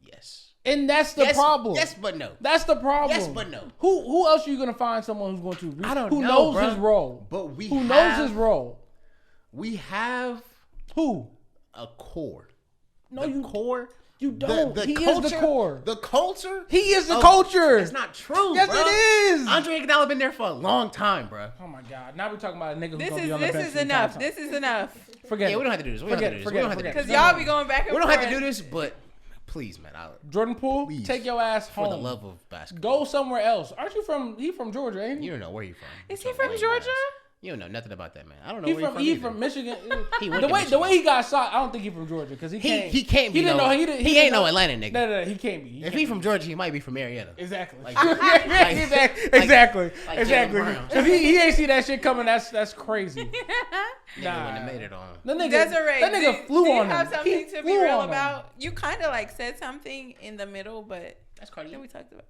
Yes. And that's the problem. Yes, but no. That's the problem. Yes, but no. Who else are you gonna find someone who's going to I don't who know, knows his role? But who knows his role? We have who? A core. No, core. You don't. The he culture, is the core. The culture? He is the culture. It's not true, yes, bro. It is. Andre Iguodala been there for a long time, bro. Oh my God. Now we're talking about a nigga who's gonna be on the bench. This is enough. Forget it. We don't have to do this. We don't have to do this. Because y'all be going back and forth. We don't have to do this, but please, man. Jordan Poole, please, take your ass home. For the love of basketball. Go somewhere else. Aren't you from? He from Georgia, ain't he? You don't know where he from. Is he from Georgia? You don't know nothing about that man. I don't know where he from Michigan. The way he got shot, I don't think he from Georgia because he can't be. He ain't no Atlanta nigga. No, he can't be. If he from Georgia, he might be from Marietta. Exactly. Exactly. Because he ain't see that shit coming. That's crazy. Nigga wouldn't have made it on. Desiree, that nigga flew on him. Do you have something to be real about? You kind of like said something in the middle, but that's Cardi. Then we talked about.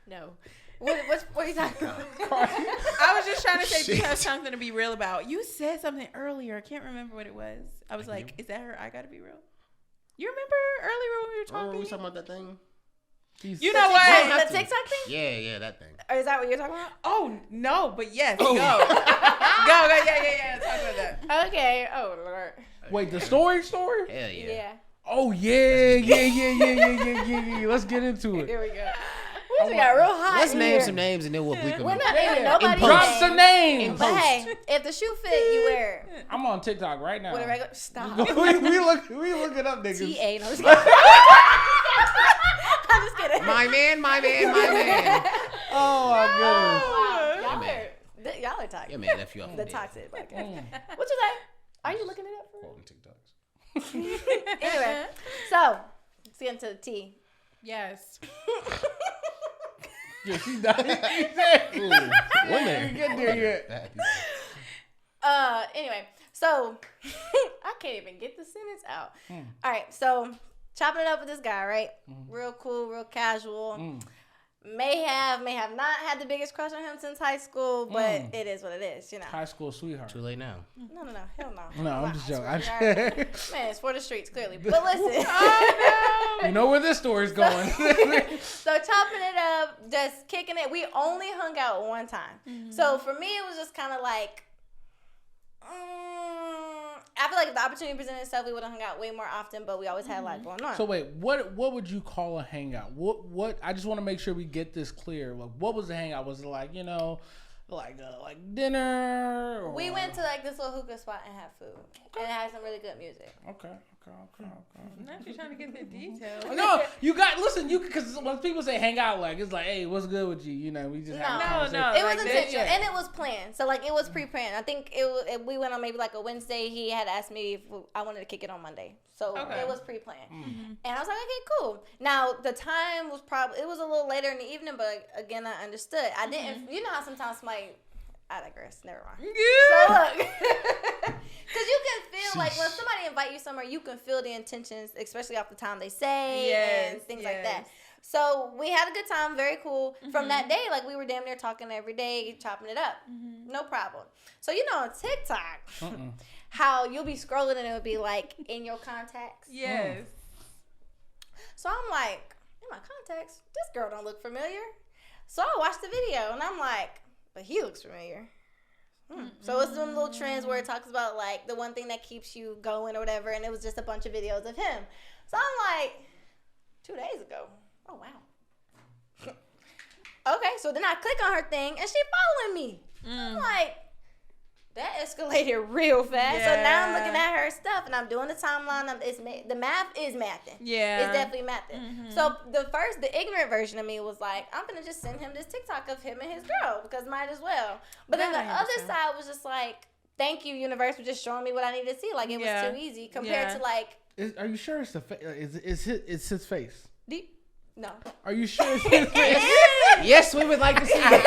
No. What are you talking about? I was just trying to say, do you have something to be real about? You said something earlier. I can't remember what it was. I was like, is that her? I gotta be real. You remember earlier when we were talking? Oh, we were talking about that thing? You know what? The TikTok thing? Yeah, that thing. Or is that what you're talking about? Oh, no, but yes. Go. Go. Yeah. Talk about that. Okay. Oh, Lord. Wait, the story? Hell yeah. Yeah. Oh, yeah. Let's get into it. Here we go. We got real hot. Let's name here. some names and then we'll bleep them. We're not naming nobody. Drop some names. But hey, if the shoe fit, you wear it. I'm on TikTok right now. With a regular stop. we look it up, niggas. TA. No, I'm just kidding. I'm just kidding. My man. Oh my goodness. Wow. Y'all are toxic. Yeah, man, left you off The toxic podcast. What you say? Are you looking it up for Quoting TikToks. Anyway, so let's get into the tea. Yes. Yeah, she's dying. Women. Get there yet. Anyway, so I can't even get the sentence out. All right, so chopping it up with this guy, right? Real cool, real casual. May have not had the biggest crush on him since high school, but it is what it is, you know. High school sweetheart. Too late now. No, hell no. No, I'm just joking. Man, it's for the streets, clearly. But listen. You know where this story's going. So chopping it up, just kicking it. We only hung out one time. So for me, it was just kind of like, I feel like if the opportunity presented itself, we would have hung out way more often, but we always had a lot going on. So wait, what would you call a hangout? What? I just want to make sure we get this clear. Like, what was the hangout? Was it like, you know, like dinner? Or... We went to like this little hookah spot and had food, and it had some really good music. Okay. Now she's trying to get the details. No, you got listen. You because when people say hang out, like it's like, hey, what's good with you? You know, we just have a conversation. It was like intentional and it was planned. So like it was pre-planned. I think we went on maybe like a Wednesday. He had asked me if I wanted to kick it on Monday, so it was pre-planned. And I was like, okay, cool. Now the time was it was a little later in the evening, but again, I understood. I didn't. You know how sometimes somebody. I digress. Never mind. So look, because you can feel like when somebody invite you somewhere, you can feel the intentions, especially off the time they say and things like that. So we had a good time, very cool. From that day, like we were damn near talking every day, chopping it up, no problem. So you know on TikTok, how you'll be scrolling and it would be like in your contacts. Yes. So I'm like, in my contacts, this girl don't look familiar. So I watched the video and I'm like, but he looks familiar. So it's them little trends where it talks about like the one thing that keeps you going or whatever, and it was just a bunch of videos of him. So I'm like, 2 days ago. Oh wow. Okay, so then I click on her thing and she following me. I'm like, that escalated real fast. Yeah. So now I'm looking at her stuff and I'm doing the timeline. The math is mathing. Yeah. It's definitely mathing. So the ignorant version of me was like, I'm going to just send him this TikTok of him and his girl because might as well. But then the other side was just like, thank you, universe, for just showing me what I needed to see. Like it was too easy compared to like. Are you sure it's the face? Is his face? No. Are you sure it's his face? Yes, we would like to see it.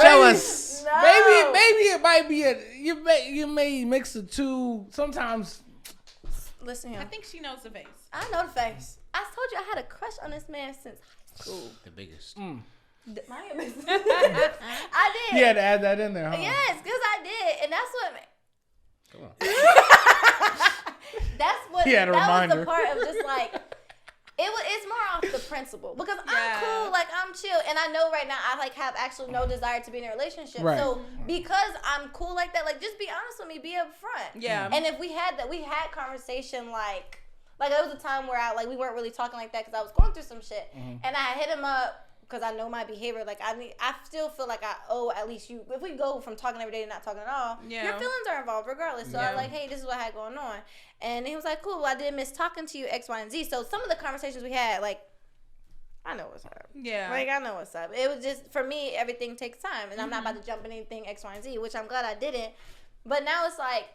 Show us. No. Maybe it might be you may mix the two. Sometimes. Listen here. I think she knows the face. I know the face. I told you I had a crush on this man since high school. The biggest. I did. You had to add that in there, huh? Yes, because I did, and that's what. Come on. That's what. He had a reminder. Was the part of just like. It's more off the principle because I'm cool, like I'm chill, and I know right now I like have actually no desire to be in a relationship. Right. So because I'm cool like that, like just be honest with me, be upfront. Yeah. And if we had conversation like there was a time where we weren't really talking like that because I was going through some shit, and I hit him up because I know my behavior. Like I still feel like I owe at least you. If we go from talking every day to not talking at all, your feelings are involved regardless. So I was like, hey, this is what I had going on. And he was like, cool, well, I didn't miss talking to you, X, Y, and Z. So some of the conversations we had, like, I know what's up. Yeah. Like, I know what's up. It was just, for me, everything takes time. And I'm not about to jump in anything X, Y, and Z, which I'm glad I didn't. But now it's like,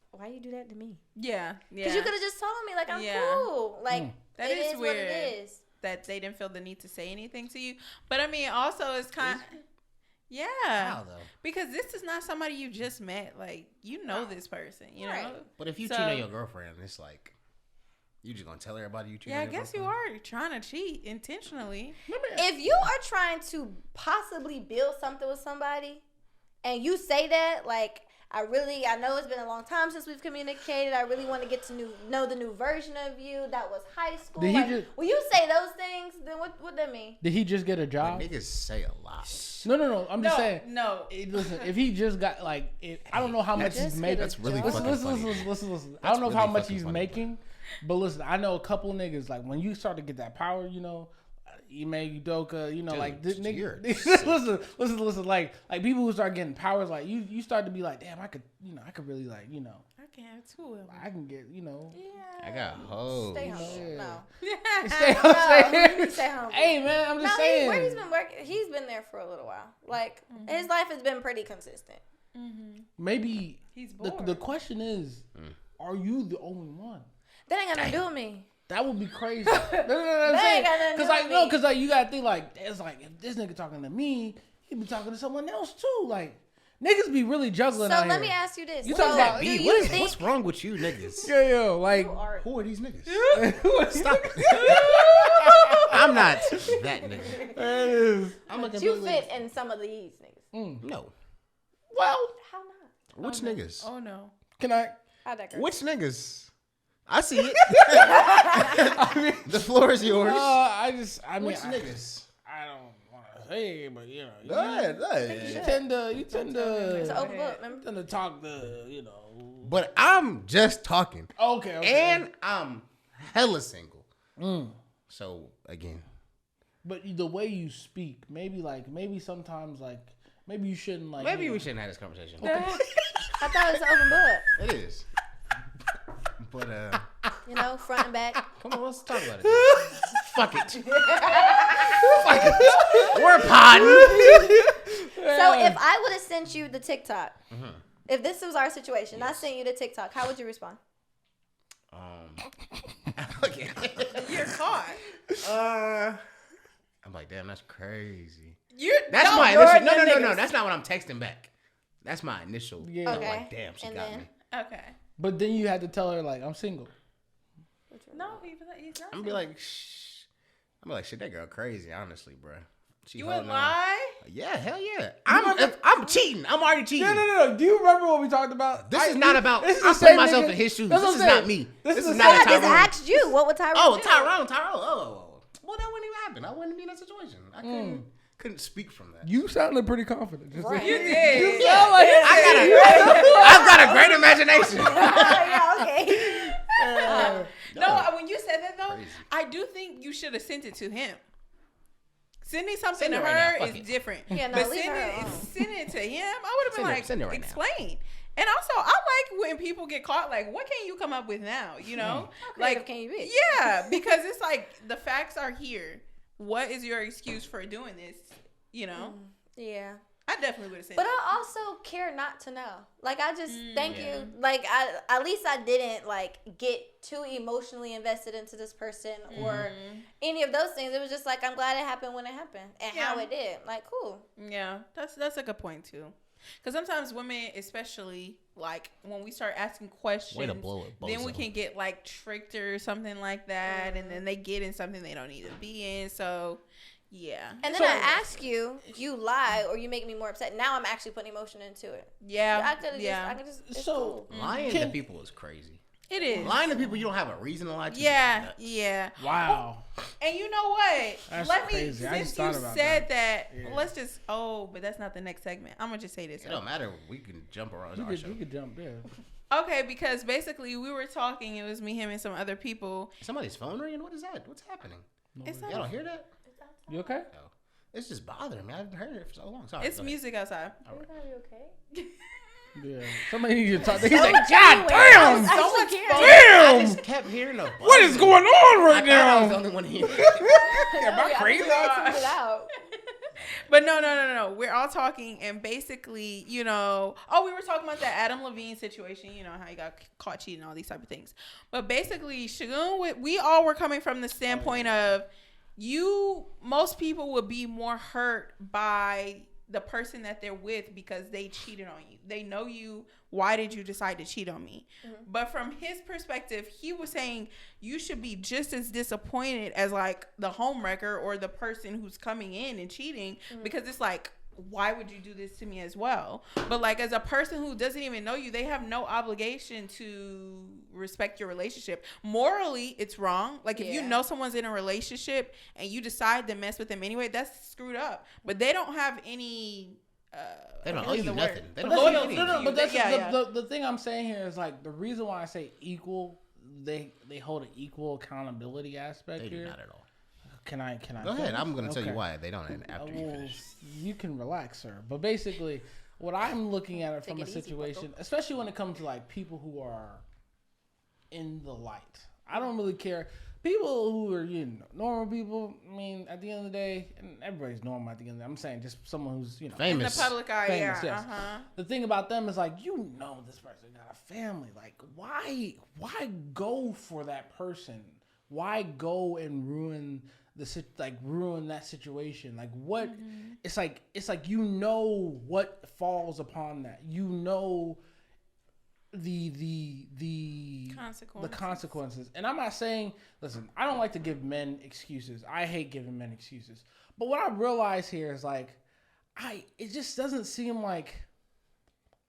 why you do that to me? Yeah. Because you could have just told me, like, I'm cool. Like, that it is is weird what it is. That they didn't feel the need to say anything to you. But, I mean, also, it's kind of... Yeah. How though? Because this is not somebody you just met. Like, you know this person, you know? But if you cheat on your girlfriend, it's like, you just gonna tell everybody you cheat on your girlfriend? Yeah, I guess you are trying to cheat intentionally. If you are trying to possibly build something with somebody, and you say that, like, I know it's been a long time since we've communicated. I really want to get to know the new version of you. That was high school. When you say those things, then what that mean? Did he just get a job? Like, niggas say a lot. No. I'm just saying. No. Listen, if he just got I don't know how much he's making. That's really listen. I don't know how much he's funny, making, but listen, I know a couple niggas like when you start to get that power, you know. Ime Udoka, you know, Dude, like this nigga. you're listen, like people who start getting powers, like you start to be like, damn, I could really like, you know, I can have two of them. I can get, you know, I got hoes. Stay home. Yeah. No. stay home. Stay home. Hey man, I'm just No, saying. where he's been working, he's been there for a little while. Like his life has been pretty consistent. Maybe He's bored. the question is, are you the only one? That ain't got nothing to do with me. That would be crazy. That's what I'm That saying. ain't got nothing to Cause do like with no, me. cause like you gotta think like it's like if this nigga talking to me, he be talking to someone else too. Like niggas be really juggling. So out let here. me ask you this. You So, talking about do B, you think what's wrong with you niggas? Yo, like Who are these niggas? stop. I'm not that nigga. I'm looking you fit in some of these niggas? No. Well, How not? Which niggas? Oh no. can I? How that girl? Which niggas? I see it. The floor is yours. I mean, Which niggas? I don't want to say, but you know, Go ahead. you tend to It's an open book, remember? tend to talk the, you know. But I'm just talking. Okay. And I'm hella single. So, again. But the way you speak, maybe sometimes maybe you shouldn't like. Maybe you know. we shouldn't have this conversation. I thought it was an open book. It is. But, You know, front and back. come on, let's talk about it. Fuck it. Fuck it. We're podding. So if I would have sent you the TikTok, if this was our situation, I sent you the TikTok, how would you respond? Okay. You're caught. I'm like, damn, that's crazy. That's my you're initial. the No. niggas. That's not what I'm texting back. That's my initial. Yeah. I'm Okay. like, damn, she And got then? me. Okay. But then you had to tell her like I'm single. No, he's not. I'm gonna be like, shh. I'm like, shit, that girl crazy, honestly, bro. She You would holding on. lie? Yeah, hell yeah. I'm cheating. I'm already cheating. No. Do you remember what we talked about? This is not about. this is I'm the putting same myself nigga- in his shoes. That's This what is I'm not saying. me. This This is is the not I a just Tyrone. asked you, what would Tyrone Oh, do? Tyrone. Oh. Well, that wouldn't even happen. I wouldn't be in that situation. I couldn't speak from that. You sounded pretty confident. Just Right. You did. You sound like I've got a great imagination. Yeah, okay. No, when you said that though, Crazy. I do think you should have sent it to him. Sending something Send to it right her now. Fuck is it. different. Yeah, no, but leave her alone. sending it to him, I would have been like, send it right now. explain. And also, I like when people get caught. Like, what can you come up with now? You know, How creative can you be? Yeah, because it's like the facts are here. What is your excuse for doing this? You know, Yeah. I definitely would have sent. But it. I also care not to know. Like, I just thank Yeah. you. Like, at least I didn't like get too emotionally invested into this person or any of those things. It was just like, I'm glad it happened when it happened and how Yeah. it did. Like, cool. Yeah, that's a good point too. Because sometimes women, especially like when we start asking questions, Way to blow it, then we bozo. can get like tricked or something like that, and then they get in something they don't need to be in. So, yeah, And then I ask you, you lie or you make me more upset. Now I'm actually putting emotion into it. yeah, I could yeah. just, it's So- cool. Lying to people is crazy. It is. Lying to people you don't have a reason to lie to. Yeah, is nuts. yeah. wow. And you know what? That's Let me, crazy. I since just you thought about said that, Yeah. let's just. Oh, but that's not the next segment. I'm gonna just say this. It don't matter. We can jump around We our show. could jump there. Okay, because basically we were talking. It was me, him, and some other people. Somebody's phone ringing. What is that? What's happening? It's Y'all not. don't hear that? You okay? No. It's just bothering me. I haven't heard it for so long. Sorry. It's go ahead. music outside. All right. Are you okay? Yeah. Somebody need to talk. He's So like, God genuine. damn! Someone's phone. I Damn! just kept hearing the. What is going on right I thought I was the now? only one hearing. Am I crazy? It out. But no. We're all talking, and basically, you know, we were talking about that Adam Levine situation. You know how he got caught cheating, all these type of things. But basically, Shagun, we all were coming from the standpoint of most people would be more hurt by the person that they're with because they cheated on you. They know you. Why did you decide to cheat on me? But from his perspective, he was saying you should be just as disappointed as like the homewrecker or the person who's coming in and cheating because it's like, why would you do this to me as well? But like as a person who doesn't even know you, they have no obligation to respect your relationship. Morally, it's wrong. Like if you know someone's in a relationship and you decide to mess with them anyway, that's screwed up. But they don't have any They don't owe you nothing. They don't But owe you that's, anything. no, but that's Yeah. the thing I'm saying here is like the reason why I say equal. They hold an equal accountability aspect They do here. not at all. Can I? Go ahead. I'm going to tell you why they don't end after you finish. You can relax, sir. But basically, what I'm looking at it from a situation, especially when it comes to like people who are in the light. I don't really care. People who are, normal people, I mean, at the end of the day, and everybody's normal at the end of the day. I'm saying just someone who's, famous. In the public eye, famous, yeah. Yes. The thing about them is like, this person got a family. Like, why go for that person? Why go and ruin that situation? Like, what? Mm-hmm. It's like what falls upon that. The consequences. And I'm not saying, listen, I don't like to give men excuses. I hate giving men excuses. But what I realize here is like, it just doesn't seem like,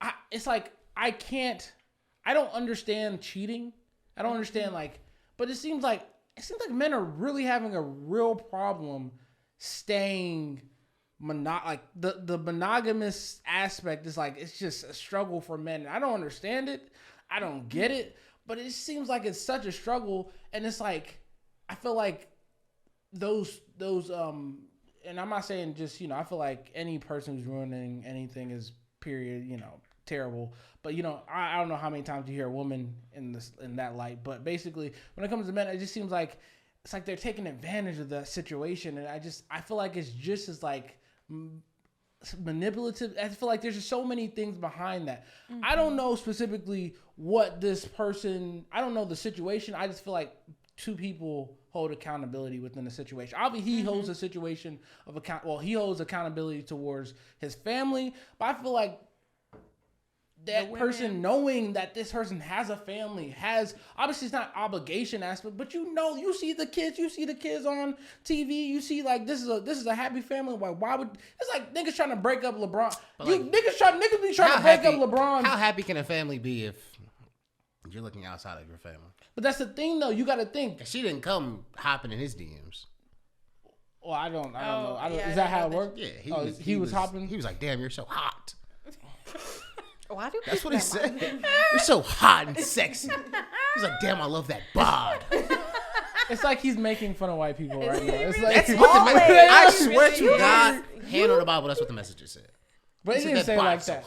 I don't understand cheating. I don't understand but it seems like men are really having a real problem staying the monogamous aspect is like, it's just a struggle for men. I don't understand it. I don't get it, but it seems like it's such a struggle. And it's like, I feel like those, and I'm not saying just, I feel like any person who's ruining anything is period, terrible. But, I don't know how many times you hear a woman in that light, but basically when it comes to men, it just seems like, it's like they're taking advantage of the situation. And I feel like it's just as like, manipulative. I feel like there's just so many things behind that. Mm-hmm. I don't know specifically what this person, I don't know the situation. I just feel like two people hold accountability within the situation. Obviously, he holds a situation of he holds accountability towards his family, but I feel like that person knowing that this person has a family has, obviously it's not obligation aspect, but you see the kids on TV, you see like this is a happy family. Why would, it's like niggas trying to break up LeBron. Niggas be trying to break up LeBron. How happy can a family be if you're looking outside of your family? But that's the thing though, you got to think. She didn't come hopping in his DMs. Well, I don't know. Is that how it worked? Yeah, he was hopping. He was like, "Damn, you're so hot." That's what he said. You're so hot and sexy. He's like, damn, I love that bod. It's like he's making fun of white people right now. It's like, I swear to God, hand on the Bible, that's what the message said. But he didn't say it like that.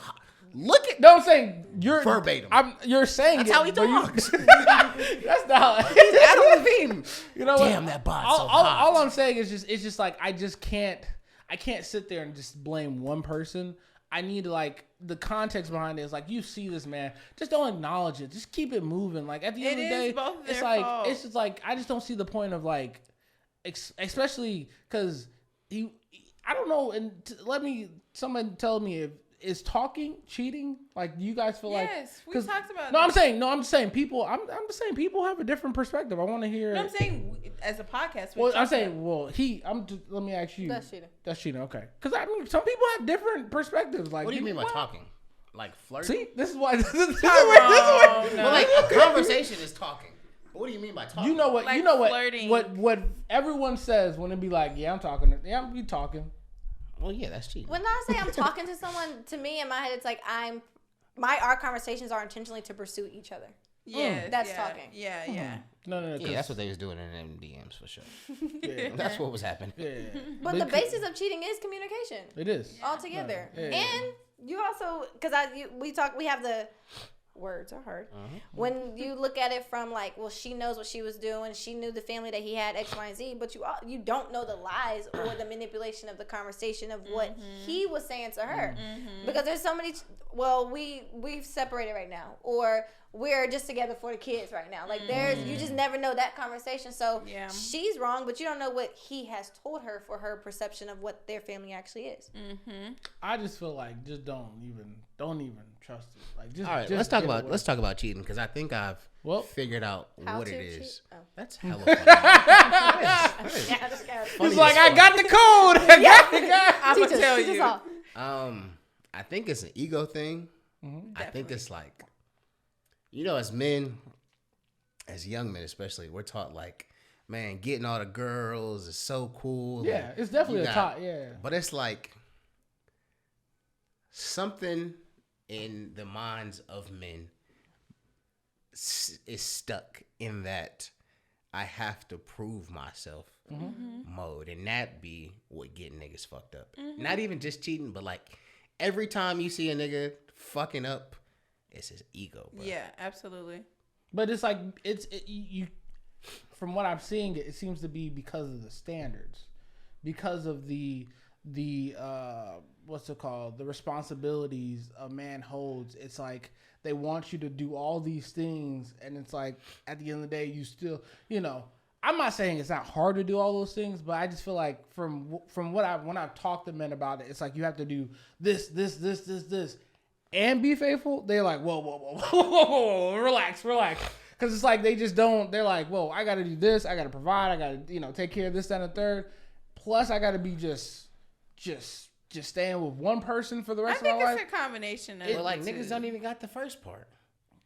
Look at. No, I'm saying you're verbatim. You're saying that's it, how he talks. That's not how he's Adam Levine. Damn, that bod's so hot. All I'm saying is it's just like I can't sit there and just blame one person. I need the context behind it is like, you see this man, just don't acknowledge it. Just keep it moving. Like at the end of the day, it's like fault. It's just like I just don't see the point of like, especially because I don't know. And someone tell me is talking cheating? Like, do you guys feel like? Yes, we talked about. I'm just saying people. I'm just saying people have a different perspective. I want to hear. No, I'm saying as a podcast. Let me ask you. That's cheating. That's cheating. Okay, because I mean, some people have different perspectives. Like, what do you mean by talking? Like flirting? See, this is why. Well, like a conversation is talking. But what do you mean by talking? You know what? Like you know flirting. What everyone says when it be like, yeah, I'm talking. Yeah, I'm be talking. Well, yeah, that's cheating. When I say I'm talking to someone, to me in my head, it's like our conversations are intentionally to pursue each other. Yeah, that's talking. Yeah, yeah. No. Yeah, that's what they was doing in them DMs for sure. Yeah. That's what was happening. Yeah. But the basis of cheating is communication. It is altogether. Yeah. And you also, because we have the words are hard. Uh-huh. When you look at it from like, well, she knows what she was doing. She knew the family that he had, X, Y, and Z. But you don't know the lies or the manipulation of the conversation of what he was saying to her. Mm-hmm. Because there's so many. Well, we've separated right now, or we're just together for the kids right now. Like you just never know that conversation. So she's wrong, but you don't know what he has told her for her perception of what their family actually is. Mm-hmm. I just feel like just don't even trust it. Like, just all right. Just let's talk about cheating, because I think I've figured out what it is. Oh. That's hella funny. He's like, I got the code. I'm gonna tell you. I think it's an ego thing. Mm-hmm. I think it's like, as men, as young men especially, we're taught like, man, getting all the girls is so cool. Yeah, it's definitely yeah. But it's like something in the minds of men is stuck in that I have to prove myself mode, and that be what get niggas fucked up. Not even just cheating, but like every time you see a nigga fucking up, it's his ego, bro. Yeah, absolutely. But it's like you. From what I'm seeing, it seems to be because of the standards, because of the what's it called, the responsibilities a man holds. It's like they want you to do all these things, and it's like at the end of the day, you still, I'm not saying it's not hard to do all those things, but I just feel like from when I've talked to men about it, it's like you have to do this, and be faithful. They're like, whoa, relax. Because it's like they just don't. They're like, whoa, I got to do this. I got to provide. I got to take care of this, that, and the third. Plus, I got to be just staying with one person for the rest of my life. I think it's a combination of But like niggas don't even got the first part.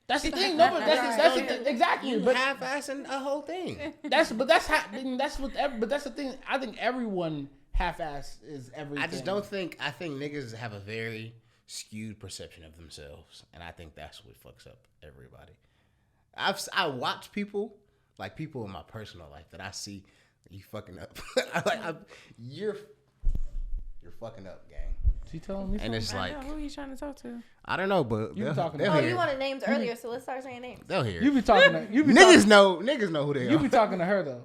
That's the thing. No, but that's the thing. Exactly. You but half-assing a whole thing. That's the thing. I think everyone half-ass is everything. I just don't think. I think niggas have a very skewed perception of themselves, and I think that's what fucks up everybody. I watch people in my personal life that I see you fucking up. You're fucking up, gang. She telling me, and it's I like, know, who are you trying to talk to? I don't know, but you talking. You wanted names earlier, so let's start saying names. They'll hear. You be talking. To, you be niggas know who they are. You be talking to her though.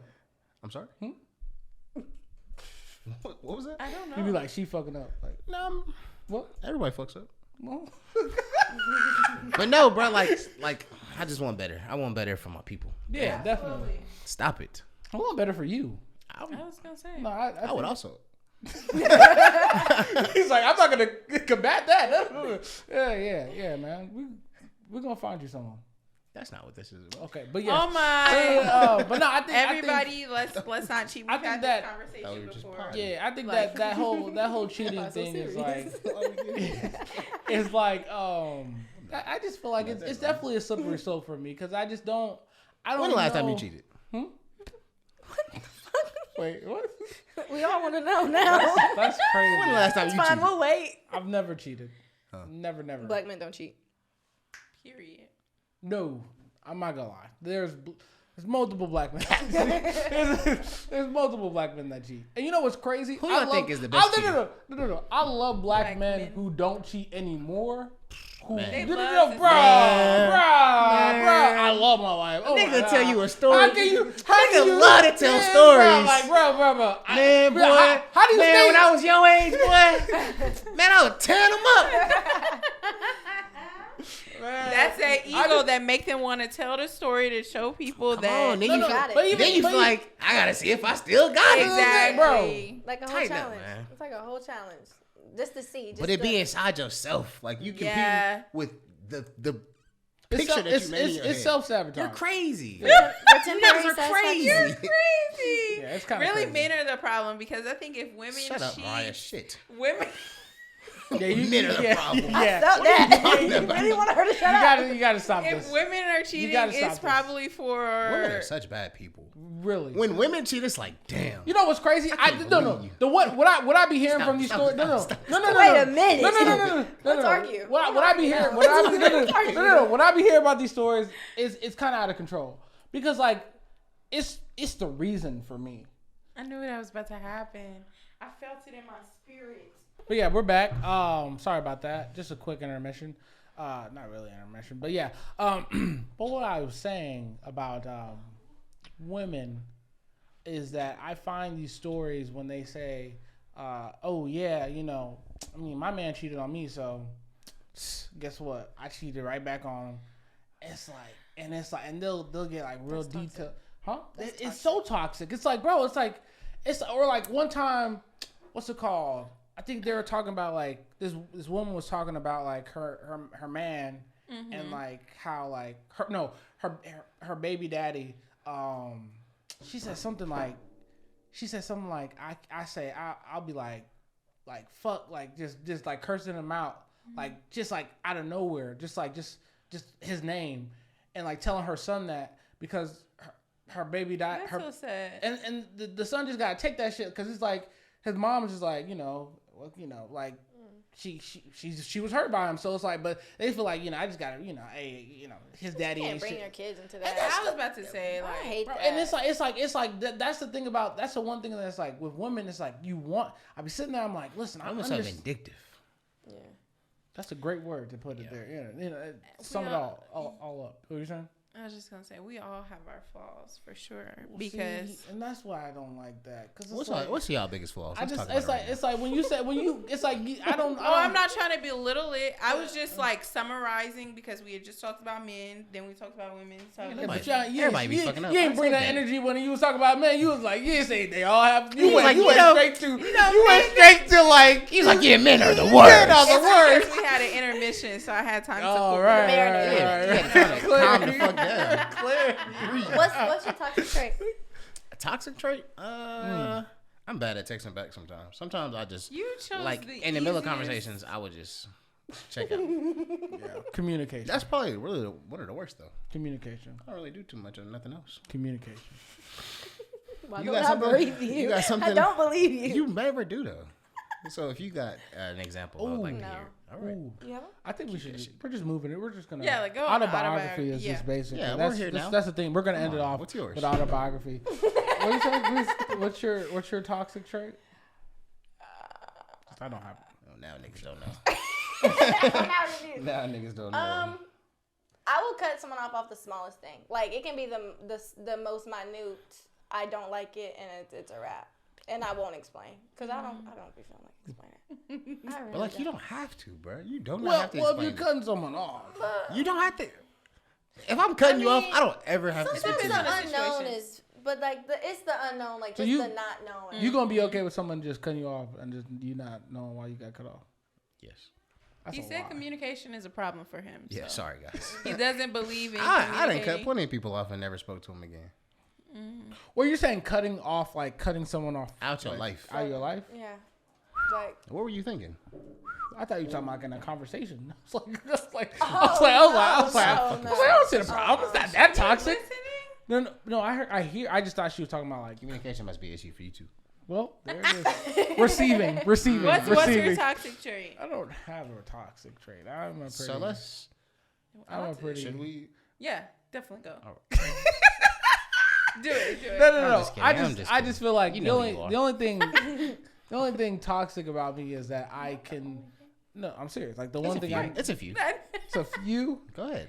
I'm sorry. What was that? I don't know. You be like, she fucking up. Like, No, what? everybody fucks up. Well. But no, bro, like I just want better. I want better for my people. Yeah, definitely. Stop it. I want better for you. I was gonna say. No, I would also. He's like, I'm not gonna combat that. Yeah, man. We're gonna find you someone. That's not what this is about. Okay, but yeah. Oh my! But no, I think everybody, let's not cheat. We've had this conversation before. Yeah, I think that whole cheating thing is like, it's like I just feel like it's definitely a slippery slope for me because I just don't. I don't. When the last time you cheated? Wait, what? We all want to know now. That's crazy. When the last time you cheated? We'll wait. I've never cheated. Huh. Never. Black men don't cheat. Period. No, I'm not gonna lie. There's multiple black men. there's multiple black men that cheat. And you know what's crazy? Who do I think is the best cheater? No. I love black men who don't cheat anymore. Bro. I love my wife. Oh, nigga tell you a story. How can you love to tell stories. Bro. Man, boy. How do you man, when I was your age, boy, man, I was tearing them up. Man. That's that ego that make them want to tell the story to show people that. Then you feel like, I gotta see if I still got it. Exactly, bro. Like a whole challenge. It's like a whole challenge. Just to see. But it be inside yourself. Like you compete with the picture that you made in your head. It's self-sabotage. You're crazy. You're crazy. You're crazy. Yeah, it's kind of really crazy. Men are the problem because I think if women Shut up, cheat, Mariah. Shit. Women. Yeah, men are the problem. Yeah. I felt that. You really want her to shut up? You gotta stop this. If women are cheating, it's probably for women are such bad people. Really? When women cheat, it's like, damn. You know what's crazy? What I be hearing from these stories? No. Wait a minute. No. Let's argue. What I be hearing? What I be hearing about these stories is it's kind of out of control because like it's the reason for me. I knew that was about to happen. I felt it in my spirit. But yeah, we're back. Sorry about that. Just a quick intermission. Not really intermission, but yeah. But what I was saying about women is that I find these stories when they say, "Oh yeah, my man cheated on me, so guess what? I cheated right back on him." It's like, and they'll get like real detailed, huh? It's so toxic. It's like, bro, or like one time, what's it called? I think they were talking about like this woman was talking about like her man and like how like her baby daddy. She said something like I'll be like fuck, like just like cursing him out, like just like out of nowhere, just his name, and like telling her son that because her baby died. That's so sad. And the son just gotta take that shit because it's like his mom is just like well, like she was hurt by him, so it's like, but they feel like, I just gotta, hey, his daddy can't ain't bring shit. your kids into that. I was about to say, I like, hate Bro, that. and it's like that's the thing about, that's the one thing that's like with women, it's like I be sitting there, I'm like, listen, I'm so vindictive. Yeah. That's a great word to put it there. Sum it all up. What are you saying? I was just gonna say we all have our flaws for sure, Well, because and that's why I don't like that. Cause What's y'all biggest flaws? It's like when you it's like I don't. I'm not trying to belittle it. I was just like summarizing because we had just talked about men, then we talked about women. So everybody be fucking up. You ain't bring that energy when you was talking about men. You was like, you say they all have. You went straight to like. He's like, yeah, men are the worst. Men are the worst. We had an intermission, so I had time to Oh, cool right. Calm the fuck down. Clear. What's your toxic trait? A toxic trait? I'm bad at texting back sometimes. Sometimes I just You chose like the in the middle of easiest. conversations, I would just check out. Communication. That's probably really one of the worst though. Communication. I don't really do too much of nothing else. Communication. Why You don't got I something? believe you? You got something? I don't believe you. You never do though. So if you got an example, I'd like to no. hear. All right. Ooh. Yeah. I think we're just moving it. We're just gonna. Yeah, like, go autobiography is yeah. just basically. Yeah, that's, we're here now. That's the thing. We're gonna Come end it on, off. what's yours? With autobiography. What do you say? What's your toxic trait? I don't have it. Oh, now niggas don't know. Now niggas don't know. I will cut someone off the smallest thing. Like it can be the most minute. I don't like it, and it's a wrap. And I won't explain because I don't be feeling like explaining. I really But like you don't have to, bro. You don't Well, have to if explain. you're cutting someone off, You don't have to. If I'm cutting you off, I don't ever have to speak Sometimes to you. the unknown situation. is, but like it's the unknown, like So just you- the not knowing. you gonna be okay with someone just cutting you off and just you not knowing why you got cut off? Yes. That's He a said lie. communication is a problem for him. Yeah. so. Sorry, guys. He doesn't believe in I didn't cut communicating. plenty of people off and never spoke to them again. Well, you're saying cutting off, like cutting someone off Out your like, life. out of your life? Yeah. Like What were you thinking? I thought you were talking about in a conversation. I was like, no. I don't see the problem. It's not that toxic. No. I just thought she was talking about like, Communication must be an issue for you too. well, there it is. Receiving. What's your toxic trait? I don't have a toxic trait. I'm a pretty. So let's. I'm a pretty. Should we? Yeah, definitely go. All Do it. No. just kidding. I just feel like You the know only who you are. the only thing toxic about me is that I can. No, I'm serious. Like the one thing It's a few. it's a few. Go ahead.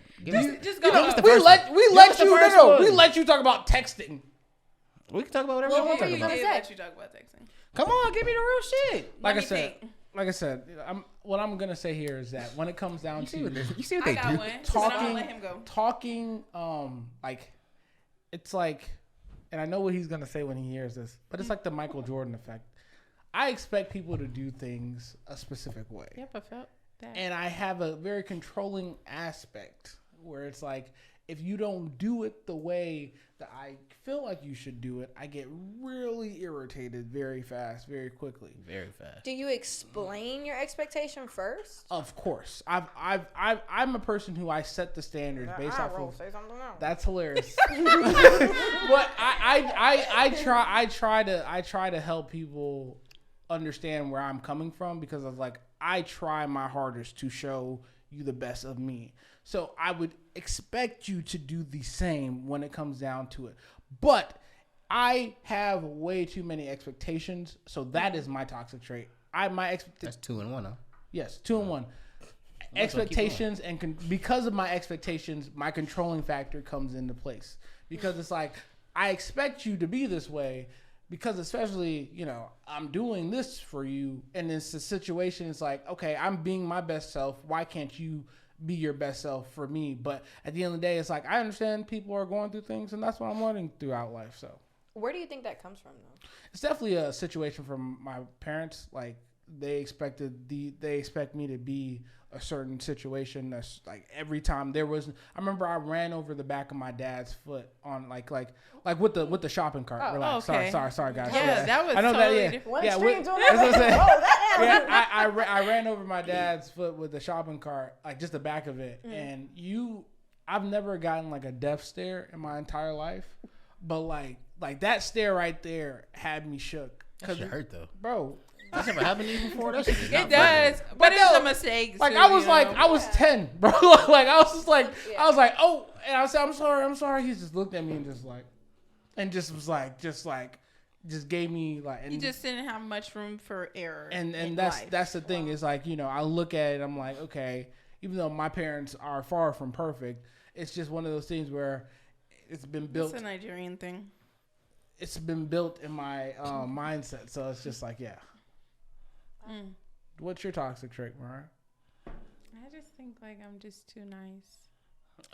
Just go. know, it's the We first let one. we Give let us the you first no. one. We let you talk about texting. We can talk about whatever Well, we want to what talk were about. you Let you talk about texting. Come on, give me the real shit. Like Let I me said, think. what I'm gonna say here is that when it comes down You see to what I they got do? one. But I'm talking, gonna let him go. talking, like it's like, and I know what he's gonna say when he hears this, but it's like the Michael Jordan effect. I expect people to do things a specific way. Yep, I felt that. And I have a very controlling aspect where it's like, if you don't do it the way that I feel like you should do it, I get really irritated very fast, very quickly. Very fast. do you explain your expectation first? Of course, I'm a person who I set the standards based off of. Say something else. That's hilarious. But I try to help people understand where I'm coming from because of like I try my hardest to show you the best of me. So I would expect you to do the same when it comes down to it. But I have way too many expectations, so that is my toxic trait. That's 2 and 1, huh? Yes, 2 and 1. Expectations and because of my expectations, my controlling factor comes into place because it's like I expect you to be this way because especially I'm doing this for you and it's a situation. It's like okay, I'm being my best self. Why can't you be your best self for me? But at the end of the day, it's like I understand people are going through things and that's what I'm learning throughout life. So Where do you think that comes from, though? it's definitely a situation from my parents. Like they expect me to be a certain situation. That's like every time there was. I remember I ran over the back of my dad's foot on like with the shopping cart. Oh, Relax. okay. Sorry guys. Yeah, that was I know totally that. Yeah, different. One yeah. extreme With, to that's another. what I'm saying. Whoa, that happened. Yeah, I ran over my dad's foot with the shopping cart, like just the back of it, and I've never gotten like a death stare in my entire life, but like that stare right there had me shook. That shit hurt though. Bro, That's never happened to you before. That shit is not It does, funny. but it's a mistake. Like too, I was you like, know? I was 10, bro. Like I was just like, I was like, oh, and I said, I'm sorry. He just looked at me and just like, and just was like, just gave me like. And you just didn't have much room for error. And that's the thing is like, you know, I look at it, I'm like, okay, even though my parents are far from perfect, it's just one of those things where it's been built. It's a Nigerian thing. It's been built in my mindset, so it's just like, yeah. What's your toxic trait, Mariah? I just think like I'm just too nice.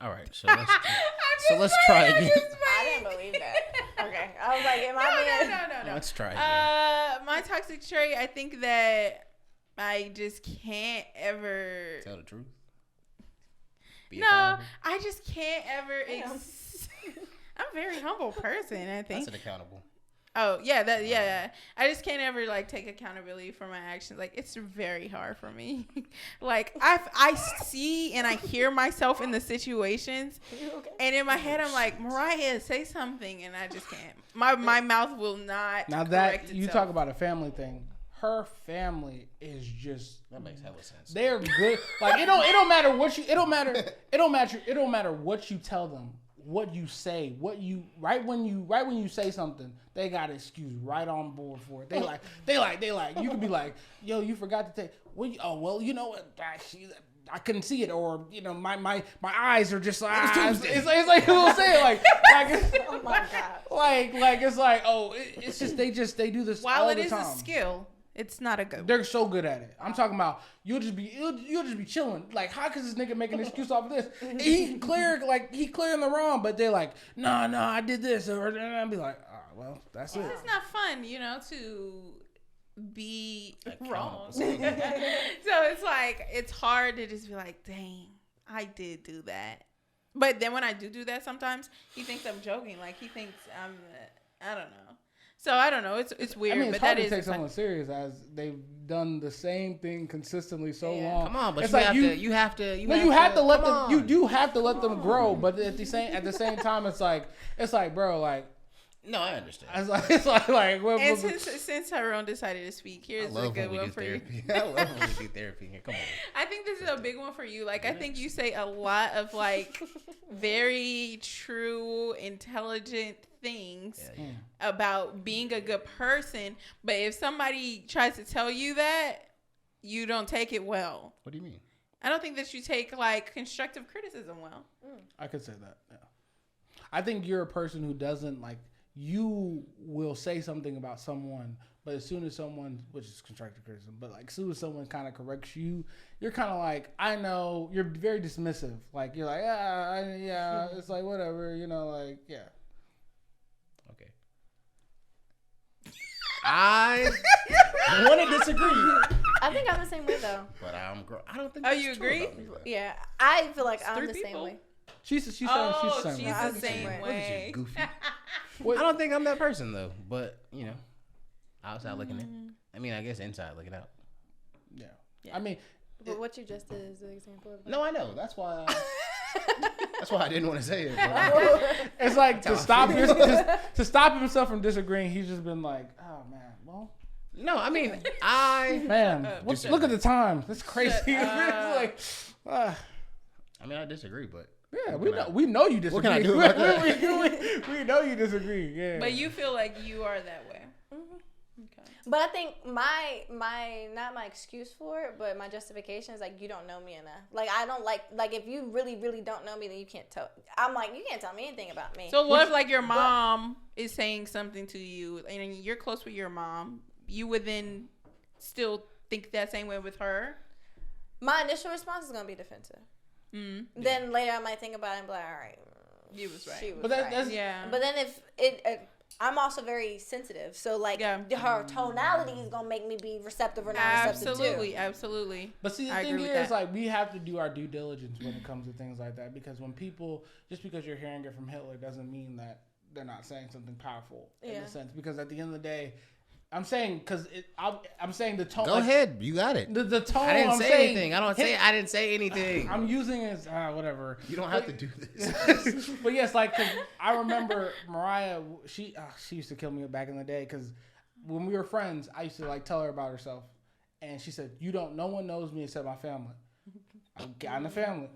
All right, so let's try again. I didn't believe that. Okay, I was like, am I being? No. Let's try again. My toxic trait, I think that I just can't ever Tell the truth. I just can't ever. I'm a very humble person. I think. That's accountable. Oh yeah. I just can't ever like take accountability for my actions. Like it's very hard for me. Like I see and I hear myself in the situations, and in my head I'm like, Mariah, say something, and I just can't. My mouth will not. Now that you talk about a family thing, her family is just That makes hella sense. they're good. Like it don't matter what you. It don't matter what you tell them. What you say, right when you say something, they got an excuse right on board for it. They like. You could be like, yo, you forgot to take. Well, you know what? I couldn't see it, or you know, my eyes are just like. It's like people say like Oh my god. like it's like it's just they do this While all it the is time. a skill, it's not a good one. They're so good at it. I'm talking about you'll just be chilling. Like, how could this nigga make an excuse off of this? And he clearing the wrong, but they're like, no, I did this, or and I'll be like, well, that's it. It's not fun, you know, to be wrong. So it's like it's hard to just be like, dang, I did do that. But then when I do that, sometimes he thinks I'm joking. Like he thinks I don't know. So I don't know. It's weird. I mean, it's but hard that to is take someone serious as they've done the same thing consistently so long. Come on, but it's you have to let them. You do have to let them grow, but at the same time, it's like, bro, like. No, I understand. It's like and since Tyrone decided to speak, here's a good one for you. I love when we do therapy. Come on. I think this is a big one for you. Like, I think you say a lot of like very true, intelligent things about being a good person. But if somebody tries to tell you that, you don't take it well. What do you mean? I don't think that you take like constructive criticism well. I could say that. Yeah. I think you're a person who doesn't like. You will say something about someone, but as soon as someone, which is constructive criticism, but like as soon as someone kind of corrects you, you're kind of like, I know, you're very dismissive. Like you're like, yeah, it's like whatever, you know, like yeah. Okay. I want to disagree. I think I'm the same way though. But I don't think. Oh, you agree? Yeah, I feel like I'm the people? same way. She's the same the same way. What is you, goofy? I don't think I'm that person though. But you know, outside looking in. I mean, I guess inside looking out. Yeah. I mean, but what you just did is an example of that. No, I know. That's why. That's why I didn't want to say it. But it's like to stop himself from disagreeing. He's just been like, oh man, well. No, I mean, look at the time. That's crazy. It's like, I mean, I disagree, but yeah, we know you disagree. What can I do about that? we know you disagree. Yeah, but you feel like you are that way. Mm-hmm. Okay. But I think my not my excuse for it, but my justification is like you don't know me enough. Like I don't like if you really don't know me, then you can't tell. I'm like you can't tell me anything about me. So what if like your mom is saying something to you and you're close with your mom? You would then still think that same way with her? My initial response is gonna be defensive. Mm-hmm. Then later I might think about it and be like, all right, you was right. She was but right. Yeah. But then if it, I'm also very sensitive, so like her tonality is gonna make me be receptive or not receptive too. Absolutely. But see, the thing is, like, we have to do our due diligence when it comes to things like that, because when people, just because you're hearing it from Hitler doesn't mean that they're not saying something powerful in a sense. Because at the end of the day, I'm saying I'm saying the tone. Go ahead, you got it. The tone. I didn't say anything. I didn't say anything. I'm using it as whatever. You don't have to do this. But yes, like 'cause I remember Mariah. She used to kill me back in the day because when we were friends, I used to like tell her about herself, and she said, no one knows me except my family. I got in the family.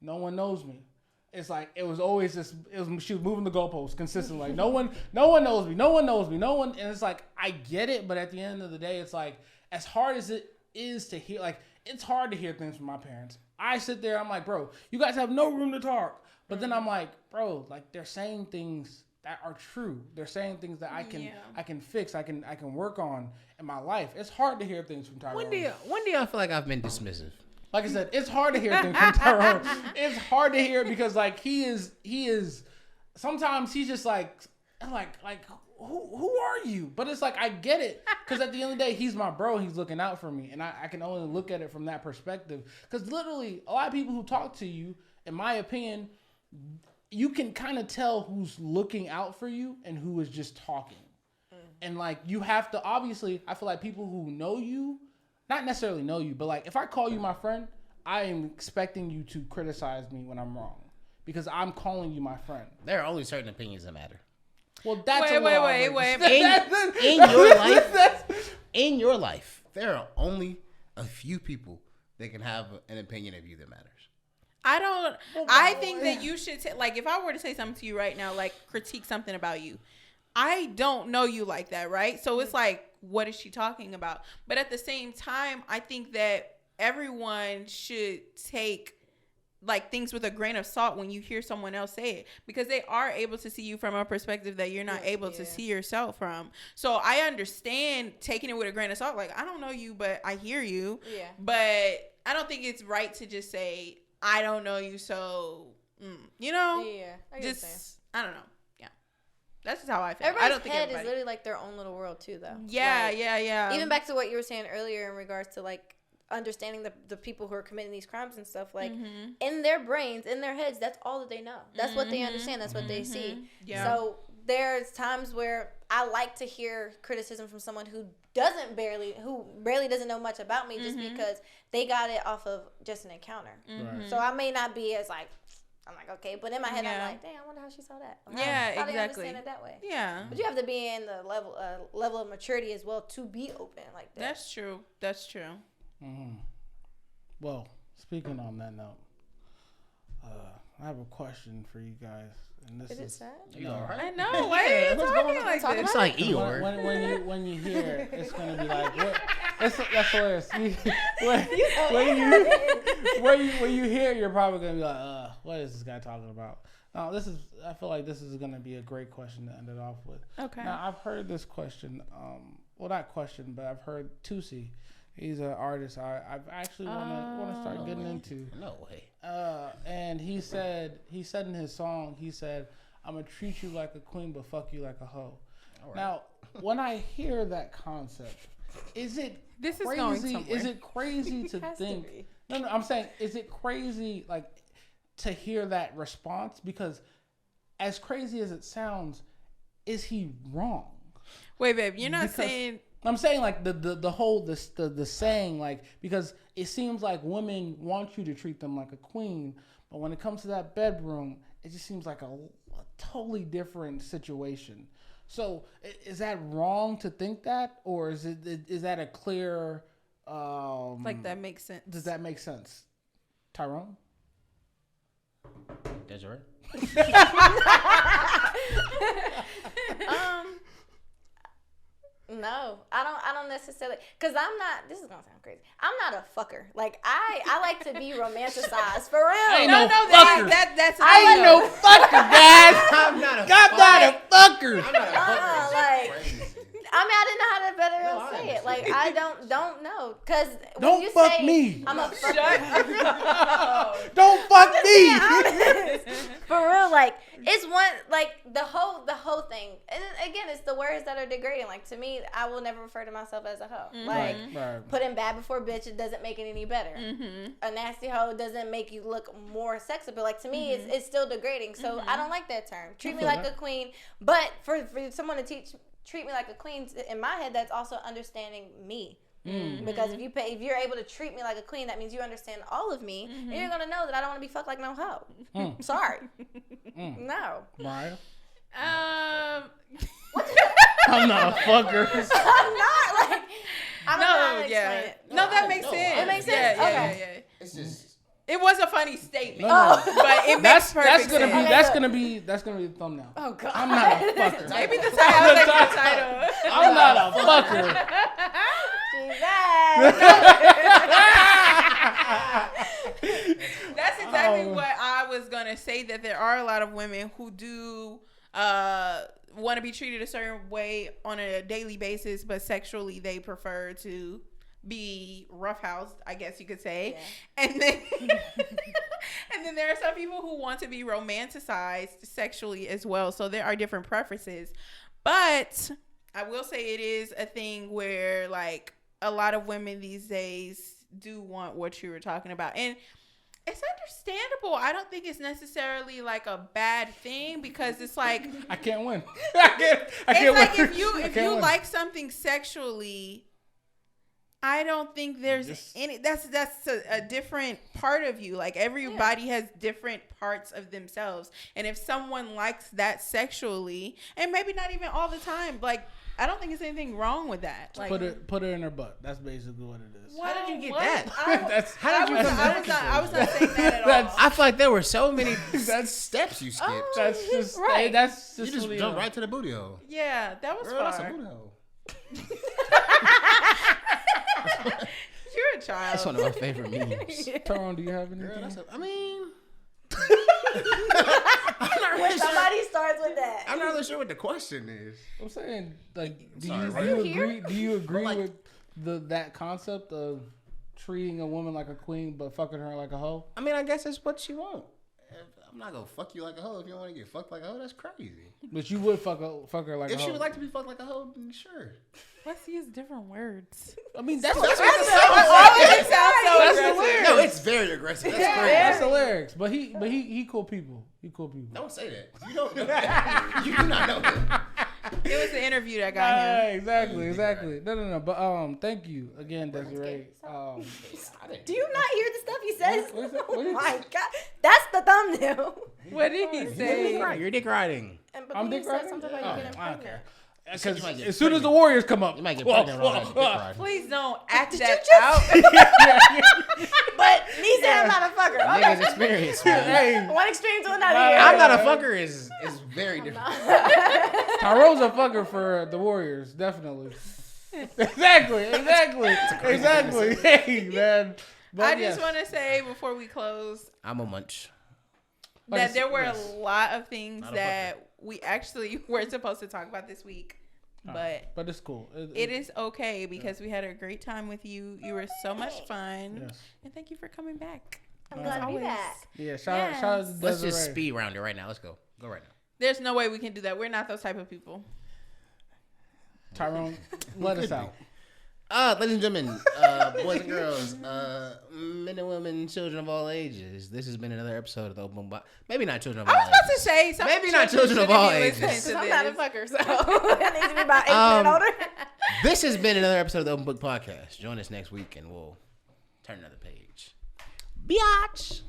No one knows me. It's like it was always this. She was moving the goalposts consistently. Like no one knows me. No one knows me. No one. And it's like I get it, but at the end of the day, it's like as hard as it is to hear. Like it's hard to hear things from my parents. I sit there. I'm like, bro, you guys have no room to talk. But then I'm like, bro, like they're saying things that are true. They're saying things that I can fix. I can work on in my life. It's hard to hear things from Tyrone. When do y'all feel like I've been dismissive? Like I said, it's hard to hear things from Tyrone. It's hard to hear because like he is. Sometimes he's just like who are you? But it's like I get it because at the end of the day, he's my bro. He's looking out for me, and I can only look at it from that perspective. Because literally, a lot of people who talk to you, in my opinion, you can kind of tell who's looking out for you and who is just talking. And like you have to obviously, I feel like people who know you. Not necessarily know you, but like if I call you my friend, I am expecting you to criticize me when I'm wrong because I'm calling you my friend. There are only certain opinions that matter. Well, that's wait. In your life, there are only a few people that can have an opinion of you that matters. I think that you should like if I were to say something to you right now, like critique something about you. I don't know you like that, right? So it's like, what is she talking about? But at the same time, I think that everyone should take like things with a grain of salt when you hear someone else say it, because they are able to see you from a perspective that you're not able to see yourself from. So I understand taking it with a grain of salt. Like, I don't know you, but I hear you. Yeah. But I don't think it's right to just say, I don't know you, so, you know? Yeah. I don't know. That's just how I feel. Everybody's head is literally like their own little world too, though. Yeah, like, yeah. Even back to what you were saying earlier in regards to like understanding the people who are committing these crimes and stuff, like in their brains, in their heads, that's all that they know. That's what they understand. That's what they see. Yeah. So there's times where I like to hear criticism from someone who barely doesn't know much about me, just because they got it off of just an encounter. So I may not be as like. I'm like, okay, but in my head, I'm like, damn, I wonder how she saw that. How do you understand it that way? Yeah. But you have to be in the level of maturity as well to be open like that. That's true. Mm-hmm. Well, speaking on that note, I have a question for you guys. And this is sad? You all right? I know. Why are you talking like this? It's like Eeyore. When you hear it, it's gonna be like, what? That's hilarious. When you hear it, you're probably gonna be like, what is this guy talking about? I feel like this is gonna be a great question to end it off with. Okay. Now I've heard this question. Well, not question, but I've heard Tusi. He's an artist I've actually want to start getting into. No way. And he said in his song, he said, "I'm gonna treat you like a queen, but fuck you like a hoe." Right. Now, when I hear that concept, is it crazy? Is it crazy to think? No, I'm saying, is it crazy like to hear that response? Because as crazy as it sounds, is he wrong? Wait, babe, you're not saying. I'm saying like the whole the saying, like, because it seems like women want you to treat them like a queen, but when it comes to that bedroom, it just seems like a totally different situation. So is that wrong to think that, or is that a clear like that makes sense? Does that make sense, Tyrone? Desiree? No, I don't necessarily, because I'm not, this is going to sound crazy, I'm not a fucker. Like, I like to be romanticized, for real. I ain't no fucker. That's I ain't no fucker, guys. I'm not a fucker. I mean, I didn't know how to better say it. Like, I don't know. Because when don't you fuck say me. I'm a fucker. Don't fuck me. For real, like, it's one, like, the whole thing. And again, it's the words that are degrading. Like, to me, I will never refer to myself as a hoe. Like, putting bad before bitch, it doesn't make it any better. A nasty hoe doesn't make you look more sexy. But, like, to me, it's still degrading. So, I don't like that term. Treat me like a queen. But for someone to treat me like a queen, in my head, that's also understanding me. Because if you're able to treat me like a queen, that means you understand all of me, and you're gonna know that I don't want to be fucked like no hoe. Sorry. No. Maya? I'm not a fucker. I'm not like. I'm not explain it. No, that makes sense. It makes sense. Yeah. It's just. It was a funny statement, No. but it makes perfect sense. That's gonna be the thumbnail. Oh God. I'm not a fucker. Maybe the title. Like the title. I'm not a fucker. She's bad. That's exactly what I was gonna say. That there are a lot of women who do want to be treated a certain way on a daily basis, but sexually they prefer to be roughhoused, I guess you could say. Yeah. And then and then there are some people who want to be romanticized sexually as well. So there are different preferences. But I will say it is a thing where like a lot of women these days do want what you were talking about. And it's understandable. I don't think it's necessarily like a bad thing because it's like I can't win. I can't like win. if you like something sexually, I don't think there's any. That's a different part of you. Like everybody has different parts of themselves, and if someone likes that sexually, and maybe not even all the time, like I don't think there's anything wrong with that. Like put her in her butt. That's basically what it is. How did you get that? I was not saying that at all. I feel like there were so many steps you skipped. That's just right. That's just you just jumped right to the booty hole. Yeah, that was Girl, far. that's a booty hole. You're a child. That's one of my favorite memes. Tyrone, do you have anything? Girl, I mean, When somebody starts with that, I'm not really sure what the question is. I'm saying, like, do Sorry, you here? agree? Do you agree like- with that concept of treating a woman like a queen but fucking her like a hoe? I mean, I guess it's what you want. I'm not gonna fuck you like a hoe if you don't want to get fucked like a hoe. That's crazy. But you would fuck her like a hoe. If she would like to be fucked like a hoe, then sure. Let's use different words. I mean, that's All of it sounds so That's the aggressive. lyrics. No, it's very aggressive. That's crazy. That's the lyrics. But he cool people. He cool people. Don't say that. You don't know that. You do not know that. It was the interview that got him. Exactly. No. But thank you again, Desiree. do you not hear the stuff he says? What is it? Oh my God, that's the thumbnail. What did he say? You're dick riding. I'm dick riding? Something about you getting pregnant. Because as soon as the Warriors come up, You might get pregnant on that dick ride. Please don't act Did that you just- out. But he said I'm not a fucker. Niggas Okay. experience, man. Hey, One extreme to another. I'm not a fucker is very different. Tyrone's a fucker for the Warriors, definitely. Exactly. Hey, man. But I just want to say before we close I'm a munch. that there were Yes. a lot of things Not a that we actually were supposed to talk about this week. But it's cool. it is okay because we had a great time with you. You were so much fun. Yes. And thank you for coming back. I'm glad to be back. Yeah, shout out to Desiree. Let's just speed round it right now. Let's go. Go right now. There's no way we can do that. We're not those type of people. Tyrone, let us out. Ladies and gentlemen, boys and girls, men and women, children of all ages. This has been another episode of the Open Box. Maybe not children of all I was ages. about to say some Maybe not children of shouldn't all be ages. listening to I'm not a this. fucker, so that needs to be about 18 and older. This has been another episode of the Open Book Podcast. Join us next week and we'll turn another page. Biatch.